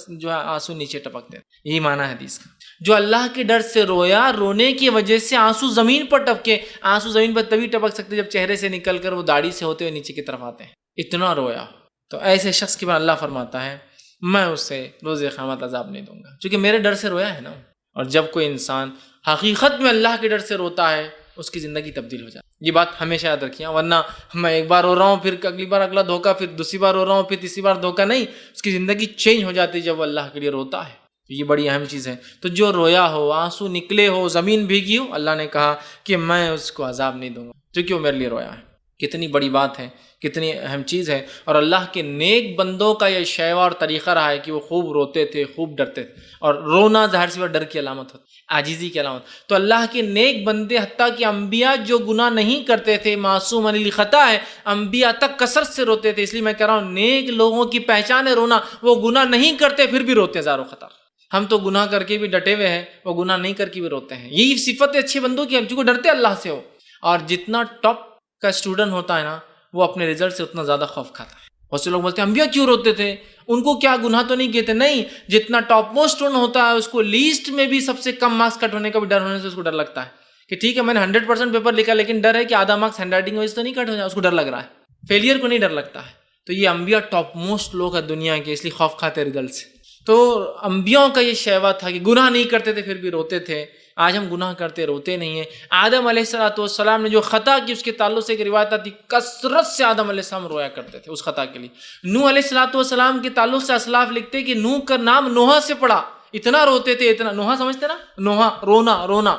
S2: جو ہے آنسو نیچے ٹپکتے تھے. یہی معنی ہے حدیث کا. جو اللہ کے ڈر سے رویا, رونے کی وجہ سے آنسو زمین پر ٹپکے. آنسو زمین پر تبھی ٹپک سکتے جب چہرے سے نکل کر وہ داڑھی سے ہوتے ہوئے نیچے کی طرف آتے ہیں. اتنا رویا. تو ایسے شخص کے بعد اللہ فرماتا ہے میں اسے روز قیامت عذاب نہیں دوں گا, کیونکہ میرے ڈر سے رویا ہے نا. اور جب کوئی انسان حقیقت میں اللہ کے ڈر سے روتا ہے اس کی زندگی تبدیل ہو جاتی ہے. یہ بات ہمیشہ یاد رکھیے, ورنہ میں ایک بار رو رہا ہوں پھر اگلی بار اگلا دھوکہ, پھر دوسری بار رو رہا ہوں پھر تیسری بار دھوکہ, نہیں. اس کی زندگی چینج ہو جاتی ہے جب وہ اللہ کے لیے روتا ہے. یہ بڑی اہم چیز ہے. تو جو رویا ہو, آنسو نکلے ہو, زمین بھیگی ہو, اللہ نے کہا کہ میں اس کو عذاب نہیں دوں گا کیونکہ وہ میرے لیے رویا ہے. کتنی بڑی بات ہے, کتنی اہم چیز ہے. اور اللہ کے نیک بندوں کا یہ شیوہ اور طریقہ رہا ہے کہ وہ خوب روتے تھے, خوب ڈرتے تھے. اور رونا ظاہر سی بات ڈر کی علامت ہوتی, عاجزی کی علامت. تو اللہ کے نیک بندے حتیٰ کہ انبیاء جو گناہ نہیں کرتے تھے, معصوم عن الخطا ہے, انبیاء تک کثرت سے روتے تھے. اس لیے میں کہہ رہا ہوں نیک لوگوں کی پہچان ہے رونا. وہ گناہ نہیں کرتے پھر بھی روتے ہزاروں خطا. ہم تو گناہ کر کے بھی ڈٹے ہوئے ہیں, وہ گناہ نہیں کر کے بھی روتے ہیں. یہی صفت اچھے بندوں کی, ہم چونکہ ڈرتے اللہ سے ہو. اور جتنا ٹاپ کا اسٹوڈنٹ ہوتا ہے نا وہ اپنے رزلٹ سے اتنا زیادہ خوف کھاتا ہے. بہت سے لوگ بولتے ہیں انبیاء کیوں روتے تھے, ان کو کیا گناہ تو نہیں کیے تھے. نہیں, جتنا ٹاپ موسٹ اسٹوڈنٹ ہوتا ہے اس کو لیسٹ میں بھی سب سے کم مارکس کٹ ہونے کا بھی ڈر ہونے سے اس کو ڈر لگتا ہے کہ ٹھیک ہے میں نے 100% پیپر لکھا لیکن ڈر ہے کہ آدھا مارکس ہینڈ رائٹنگ وجہ سے تو نہیں کٹ ہو جائے. اس کو ڈر لگ رہا ہے, فیلئر کو نہیں ڈر لگتا ہے. تو یہ انبیاء ٹاپ موسٹ لوگ ہیں دنیا کے, اس لیے خوف کھاتے رزلٹ سے. تو انبیاء کا یہ شیوہ تھا کہ گناہ نہیں کرتے تھے پھر بھی روتے تھے. آج ہم گناہ کرتے روتے نہیں ہیں. آدم علیہ السلام نے جو خطا کی اس کے تعلق سے ایک روایت آتی, کثرت سے آدم علیہ السلام رویا کرتے تھے اس خطا کے لیے. نوح علیہ السلام کے تعلق سے اسلاف لکھتے کہ نوح کا نام نوحہ سے پڑا, اتنا روتے تھے. اتنا نوحہ سمجھتے نا, نوحہ رونا,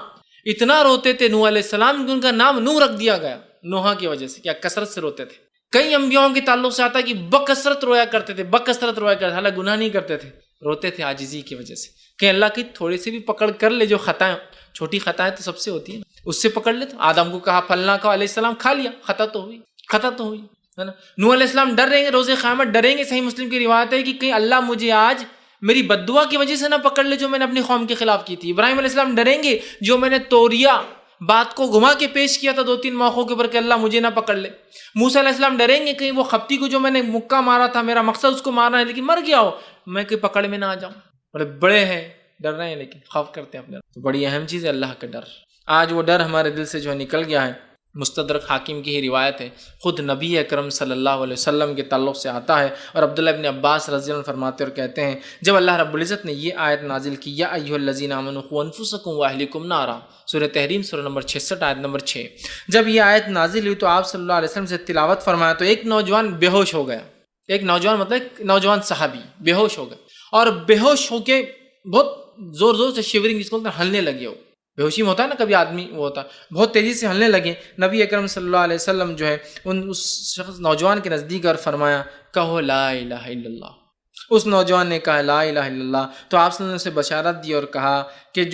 S2: اتنا روتے تھے نوح علیہ السلام کہ ان کا نام نوح رکھ دیا گیا نوحہ کی وجہ سے. کیا کثرت سے روتے تھے. کئی انبیاءوں کے تعلق سے آتا ہے کہ بکثرت رویا کرتے تھے, حالانکہ گناہ نہیں کرتے تھے, روتے تھے عاجزی کی وجہ سے کہ اللہ کی تھوڑی سی بھی پکڑ کر لے, جو خطائیں چھوٹی خطائیں تو سب سے ہوتی ہیں, اس سے پکڑ لے. تو آدم کو کہا پھلنا کا, علیہ السلام کھا لیا, خطا تو ہوئی ہے نا. نوح علیہ السلام ڈر رہیں گے, روز قیامت ڈریں گے. صحیح مسلم کی روایت ہے کہ کہیں اللہ مجھے آج میری بددعا کی وجہ سے نہ پکڑ لے جو میں نے اپنی قوم کے خلاف کی تھی. ابراہیم علیہ السلام ڈریں گے جو میں نے توریا بات کو گھما کے پیش کیا تھا 2-3 موقعوں کے اوپر کہ اللہ مجھے نہ پکڑ لے. موسیٰ علیہ السلام ڈریں گے کہیں وہ خپتی کو جو میں نے مکہ مارا تھا, میرا مقصد اس کو مارنا ہے لیکن مر گیا ہو, میں کوئی پکڑ میں نہ آ جاؤں. بڑے ہیں, ڈر رہے ہیں لیکن خوف کرتے ہیں اپنے. تو بڑی اہم چیز ہے اللہ کا ڈر. آج وہ ڈر ہمارے دل سے جو ہے نکل گیا ہے. مستدرک حاکم کی ہی روایت ہے, خود نبی اکرم صلی اللہ علیہ وسلم کے تعلق سے آتا ہے. اور عبداللہ ابن عباس رضی اللہ عنہ فرماتے اور کہتے ہیں جب اللہ رب العزت نے یہ آیت نازل کی, یا ایھا الذین آمنوا قوا انفسکم واہلکم نارا, سورہ تحریم سورہ نمبر 66 آیت نمبر 6, جب یہ آیت نازل ہوئی تو آپ صلی اللہ علیہ وسلم سے تلاوت فرمایا تو ایک نوجوان بے ہوش ہو گیا. ایک نوجوان مطلب ایک نوجوان صحابی بے ہوش ہو گیا, اور بے ہوش ہو کے بہت زور سے شیورنگ جس کو ہلنے لگے. ہو بے ہوشی میں ہوتا ہے نا کبھی آدمی, وہ ہوتا ہے بہت تیزی سے ہلنے لگے. نبی اکرم صلی اللہ علیہ وسلم جو ہے اس شخص نوجوان کے نزدیک اور فرمایا کہو لا الہ الا اللہ. اس نوجوان نے کہا لا الہ الا اللہ, تو آپ صلی اللہ علیہ وسلم نے اسے بشارت دی اور کہا کہ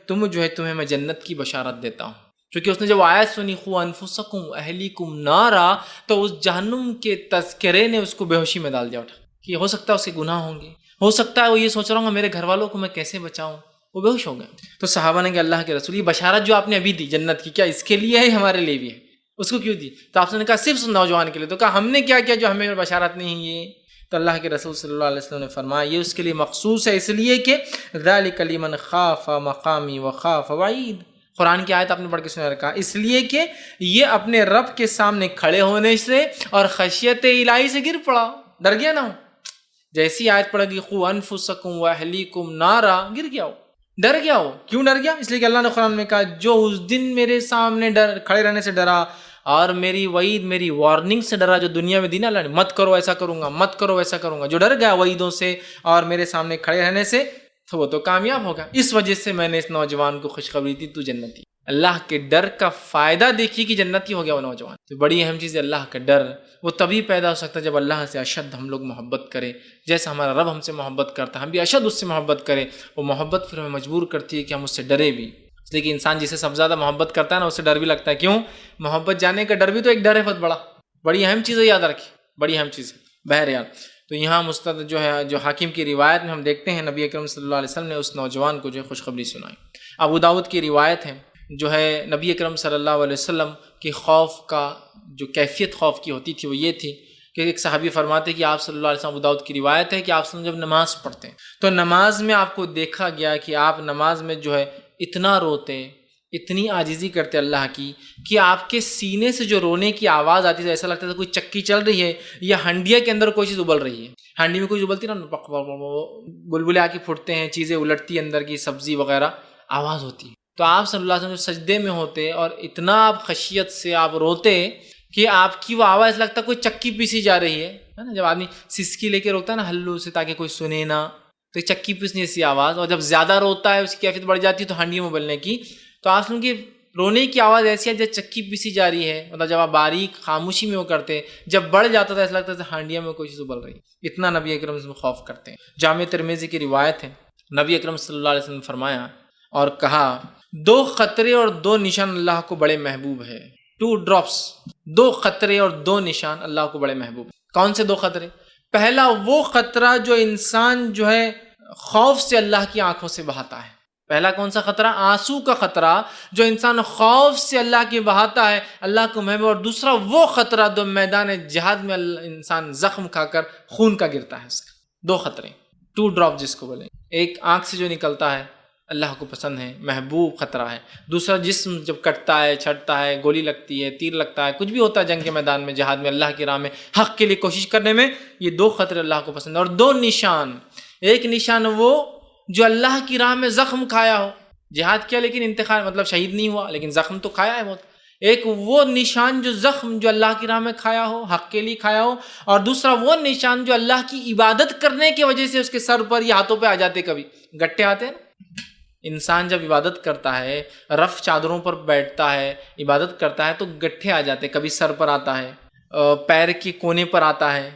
S2: تمہیں میں جنت کی بشارت دیتا ہوں. کیونکہ اس نے جب آیت سنی قوا انفسکم اہلیکم نارا, تو اس جہنم کے تذکرے نے اس کو بے ہوشی میں ڈال دیا اٹھا کہ ہو سکتا ہے اس کے گناہ ہوں گے, ہو سکتا ہے وہ یہ سوچ رہا ہوں گا میرے گھر والوں کو میں کیسے بچاؤں. وہ بے ہوش ہو گئے. تو صحابہ نے کہ اللہ کے رسول, یہ بشارت جو آپ نے ابھی دی جنت کی, کیا اس کے لیے ہے ہمارے لیے بھی ہے, اس کو کیوں دی؟ تو آپ نے کہا صرف اس نوجوان کے لیے. تو کہا ہم نے کیا کیا جو ہمیں بشارت نہیں ہے یہ؟ تو اللہ کے رسول صلی اللہ علیہ وسلم نے فرمایا یہ اس کے لیے مخصوص ہے, اس لیے کہ ذالک لمن خاف مقامی وخاف وعید. قرآن کی آیت آپ نے پڑھ کے سنا رکھا, اس لیے کہ یہ اپنے رب کے سامنے کھڑے ہونے سے اور خشیت الہی سے گر پڑا, ڈر گیا نا. جیسی آیت پڑھ گئی قوا انفسکم واہلیکم نارا, گر گیا ہو, ڈر گیا ہو. کیوں ڈر گیا؟ اس لیے کہ اللہ نے قرآن میں کہا جو اس دن میرے سامنے کھڑے رہنے سے ڈرا اور میری وعید میری وارننگ سے ڈرا جو دنیا میں دی نا اللہ نے, مت کرو ایسا کروں گا, مت کرو ایسا کروں گا, جو ڈر گیا وعیدوں سے اور میرے سامنے کھڑے رہنے سے, تو وہ تو کامیاب ہوگا. اس وجہ سے میں نے اس نوجوان کو خوشخبری دی تو جنتی. اللہ کے ڈر کا فائدہ دیکھیے کہ جنتی ہو گیا وہ نوجوان. تو بڑی اہم چیز ہے اللہ کا ڈر. وہ تبھی پیدا ہو سکتا ہے جب اللہ سے اشد ہم لوگ محبت کریں, جیسا ہمارا رب ہم سے محبت کرتا ہے ہم بھی اشد اس سے محبت کریں. وہ محبت پھر ہمیں مجبور کرتی ہے کہ ہم اس سے ڈرے بھی. اس لیے کہ انسان جسے سب سے زیادہ محبت کرتا ہے نا اس سے ڈر بھی لگتا ہے. کیوں؟ محبت جانے کا ڈر بھی تو ایک ڈر ہے بہت بڑا. بڑی اہم چیز ہے، یاد رکھیں، بڑی اہم چیز ہے۔ بہرحال تو یہاں مستند جو ہے جو حاکم کی روایت میں ہم دیکھتے ہیں نبی اکرم صلی اللہ علیہ وسلم نے اس نوجوان کو جو ہے خوشخبری سنائی۔ ابو داؤد کی روایت ہے جو ہے نبی اکرم صلی اللہ علیہ وسلم کی خوف کا جو کیفیت خوف کی ہوتی تھی وہ یہ تھی کہ ایک صحابی فرماتے کہ آپ صلی اللہ علیہ وسلم، ابو داؤد کی روایت ہے کہ آپ صلی اللہ علیہ وسلم جب نماز پڑھتے ہیں تو نماز میں آپ کو دیکھا گیا کہ آپ نماز میں جو ہے اتنا روتے، اتنی عاجزی کرتے اللہ کی کہ آپ کے سینے سے جو رونے کی آواز آتی تھی ایسا لگتا تھا کوئی چکی چل رہی ہے یا ہنڈیا کے اندر کوئی چیز ابل رہی ہے۔ ہانڈی میں کوئی ابلتی نا، بلبلے آ کے پھوٹتے ہیں، چیزیں الٹتی اندر کی، سبزی وغیرہ آواز ہوتی ہے۔ تو آپ صلی اللہ علیہ وسلم سجدے میں ہوتے اور اتنا آپ خشیت سے آپ روتے کہ آپ کی وہ آواز لگتا کوئی چکی پیسی جا رہی ہے نا، جب آدمی سسکی لے کے روکتا ہے نا ہلو سے تاکہ کوئی سنے نہ، تو چکی پیسنے سی آواز، اور جب زیادہ روتا ہے اس کی کیفیت بڑھ جاتی ہے تو ہانڈی میں ابلنے کی، تو آپ سن کے رونے کی آواز ایسی ہے جب چکی پیسی جا رہی ہے، مطلب جب آپ باریک خاموشی میں وہ کرتے، جب بڑھ جاتا تھا ایسا لگتا تھا ہانڈیا میں کوئی چیز ابل رہی ہے، اتنا نبی اکرم صلی اللہ علیہ وسلم خوف کرتے ہیں۔ جامع ترمذی کی روایت ہے، نبی اکرم صلی اللہ علیہ وسلم نے فرمایا اور کہا، 2 قطرے اور 2 نشان اللہ کو بڑے محبوب ہے۔ 2 ڈراپس، 2 قطرے اور 2 نشان اللہ کو بڑے محبوب۔ کون سے 2 قطرے؟ پہلا وہ قطرہ جو انسان جو ہے خوف سے اللہ کی آنکھوں سے بہاتا ہے۔ پہلا کون سا خطرہ؟ آنسو کا خطرہ جو انسان خوف سے اللہ کی بہاتا ہے، اللہ کو محبوب۔ اور دوسرا وہ خطرہ جو میدان جہاد میں انسان زخم کھا کر خون کا گرتا ہے، اس کا 2 خطرے، 2 ڈراپ جس کو بولیں۔ ایک آنکھ سے جو نکلتا ہے اللہ کو پسند ہے، محبوب خطرہ ہے۔ دوسرا جسم جب کٹتا ہے، چھٹتا ہے، گولی لگتی ہے، تیر لگتا ہے، کچھ بھی ہوتا ہے جنگ کے میدان میں، جہاد میں، اللہ کی راہ میں حق کے لیے کوشش کرنے میں، یہ 2 خطرے اللہ کو پسند ہے۔ اور 2 نشان، ایک نشان وہ جو اللہ کی راہ میں زخم کھایا ہو، جہاد کیا لیکن انتخاب مطلب شہید نہیں ہوا لیکن زخم تو کھایا ہے بہت۔ ایک وہ نشان جو زخم جو اللہ کی راہ میں کھایا ہو، حق کے لیے کھایا ہو، اور دوسرا وہ نشان جو اللہ کی عبادت کرنے کی وجہ سے اس کے سر پر یا ہاتھوں پہ آ جاتے، کبھی گٹھے آتے ہیں نا۔ انسان جب عبادت کرتا ہے، رف چادروں پر بیٹھتا ہے، عبادت کرتا ہے تو گٹھے آ جاتے، کبھی سر پر آتا ہے، پیر کے کونے پر آتا ہے،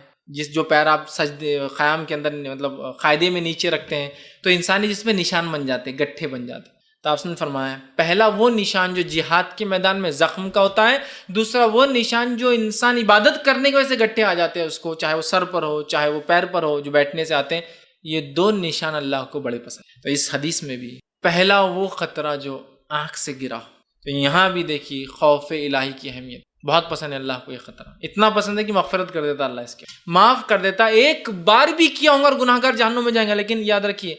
S2: جو پیر آپ سجدے قیام کے اندر مطلب قاعدے میں نیچے رکھتے ہیں تو انسانی جس میں نشان بن جاتے، گٹھے بن جاتے۔ تو آپ نے فرمایا پہلا وہ نشان جو جہاد کے میدان میں زخم کا ہوتا ہے، دوسرا وہ نشان جو انسان عبادت کرنے کی وجہ سے گٹھے آ جاتے ہیں اس کو، چاہے وہ سر پر ہو چاہے وہ پیر پر ہو، جو بیٹھنے سے آتے ہیں۔ یہ 2 نشان اللہ کو بڑے پسند ہیں۔ تو اس حدیث میں بھی پہلا وہ خطرہ جو آنکھ سے گرا ہو، تو یہاں بھی دیکھیے خوف الہی کی اہمیت، بہت پسند ہے اللہ کو یہ خطرہ، اتنا پسند ہے کہ مغفرت کر دیتا اللہ، اس کے معاف کر دیتا۔ ایک بار بھی کیا ہوں گا اور گناہ گار جہنم میں جائیں گا، لیکن یاد رکھیے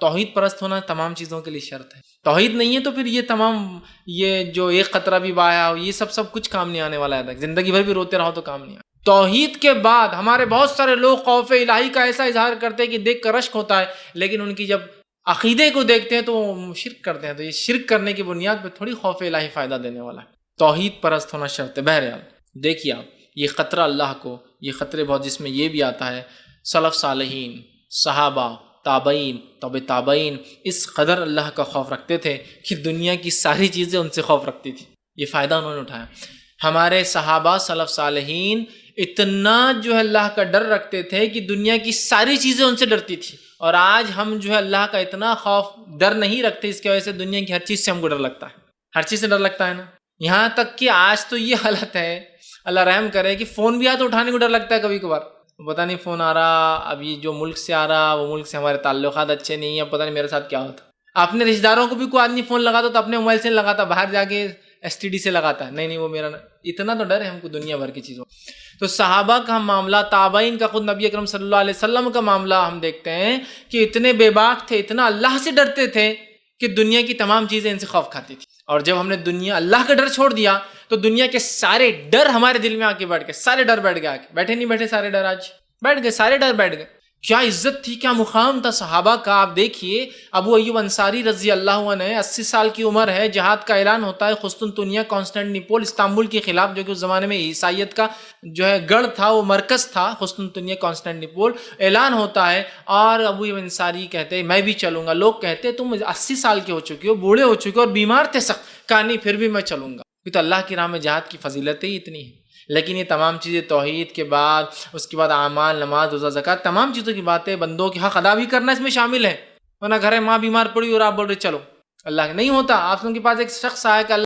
S2: توحید پرست ہونا تمام چیزوں کے لیے شرط ہے۔ توحید نہیں ہے تو پھر یہ تمام یہ جو ایک خطرہ بھی بایا ہو، یہ سب کچھ کام نہیں آنے والا ہے، زندگی بھر بھی روتے رہو تو کام نہیں آئے۔ توحید کے بعد ہمارے بہت سارے لوگ خوف الہی کا ایسا اظہار کرتے ہیں کہ دیکھ کر رشک ہوتا ہے، لیکن ان کی جب عقیدے کو دیکھتے ہیں تو وہ شرک کرتے ہیں، تو یہ شرک کرنے کی بنیاد پہ تھوڑی خوف الہی فائدہ دینے والا ہے۔ توحید پرست ہونا شرط ہے۔ بہرحال دیکھیے آپ یہ خطرہ اللہ کو، یہ خطرے بہت، جس میں یہ بھی آتا ہے سلف صالحین، صحابہ، تابعین، تابع تابعین اس قدر اللہ کا خوف رکھتے تھے کہ دنیا کی ساری چیزیں ان سے خوف رکھتی تھی، یہ فائدہ انہوں نے اٹھایا۔ ہمارے صحابہ سلف صالحین اتنا جو ہے اللہ کا ڈر رکھتے تھے کہ دنیا کی ساری چیزیں ان سے ڈرتی تھی، اور آج ہم جو ہے اللہ کا اتنا خوف ڈر نہیں رکھتے، اس کی وجہ سے دنیا کی ہر چیز سے ہم کو ڈر لگتا ہے، ہر چیز سے ڈر لگتا ہے نا۔ یہاں تک کہ آج تو یہ حالت ہے، اللہ رحم کرے، کہ فون بھی آیا تو اٹھانے کو ڈر لگتا ہے کبھی کبھار، پتہ نہیں فون آ رہا، اب یہ جو ملک سے آ رہا وہ ملک سے ہمارے تعلقات اچھے نہیں ہیں، پتہ نہیں میرے ساتھ کیا ہوتا۔ اپنے رشتہ داروں کو بھی کوئی آدمی فون لگاتا تو اپنے موبائل سے لگاتا، باہر جا کے STD سے لگاتا ہے، نہیں وہ میرا، اتنا تو ڈر ہے ہم کو دنیا بھر کی چیزوں۔ تو صحابہ کا معاملہ، تابعین کا، خود نبی اکرم صلی اللہ علیہ وسلم کا معاملہ ہم دیکھتے ہیں کہ اتنے بے باک تھے، اتنا اللہ سے ڈرتے تھے کہ دنیا کی تمام چیزیں ان سے خوف کھاتی تھی۔ اور جب ہم نے دنیا اللہ کا ڈر چھوڑ دیا تو دنیا کے سارے ڈر ہمارے دل میں آ کے بیٹھ گئے، سارے ڈر بیٹھ گئے، بیٹھے نہیں بیٹھے سارے ڈر آج بیٹھ گئے، سارے ڈر بیٹھ گئے۔ کیا عزت تھی، کیا مقام تھا صحابہ کا۔ آپ دیکھیے ابو ایوب انصاری رضی اللہ عنہ، 80 سال کی عمر ہے، جہاد کا اعلان ہوتا ہے قسطنطنیہ، کانسٹینٹینپل، استنبول کے خلاف، جو کہ اس زمانے میں عیسائیت کا جو ہے گڑھ تھا، وہ مرکز تھا قسطنطنیہ کانسٹینٹینپل، اعلان ہوتا ہے اور ابو ایوب انصاری کہتے ہیں میں بھی چلوں گا۔ لوگ کہتے تم 80 سال کے ہو چکے ہو، بوڑھے ہو چکے ہو اور بیمار تھے سخت، کہا نہیں پھر بھی میں چلوں گا، کیونکہ تو اللہ کی راہ میں جہاد کی فضیلت ہی اتنی ہے۔ لیکن یہ تمام چیزیں توحید کے بعد، اس کے بعد اعمال، نماز، روزہ، زکوٰۃ، تمام چیزوں کی باتیں، بندوں کے حق ادا بھی کرنا اس میں شامل ہے، ورنہ گھر ہے ماں بیمار پڑی اور آپ بول رہے چلو، اللہ نہیں ہوتا۔ آپ کے پاس ایک شخص آیا کہ اللہ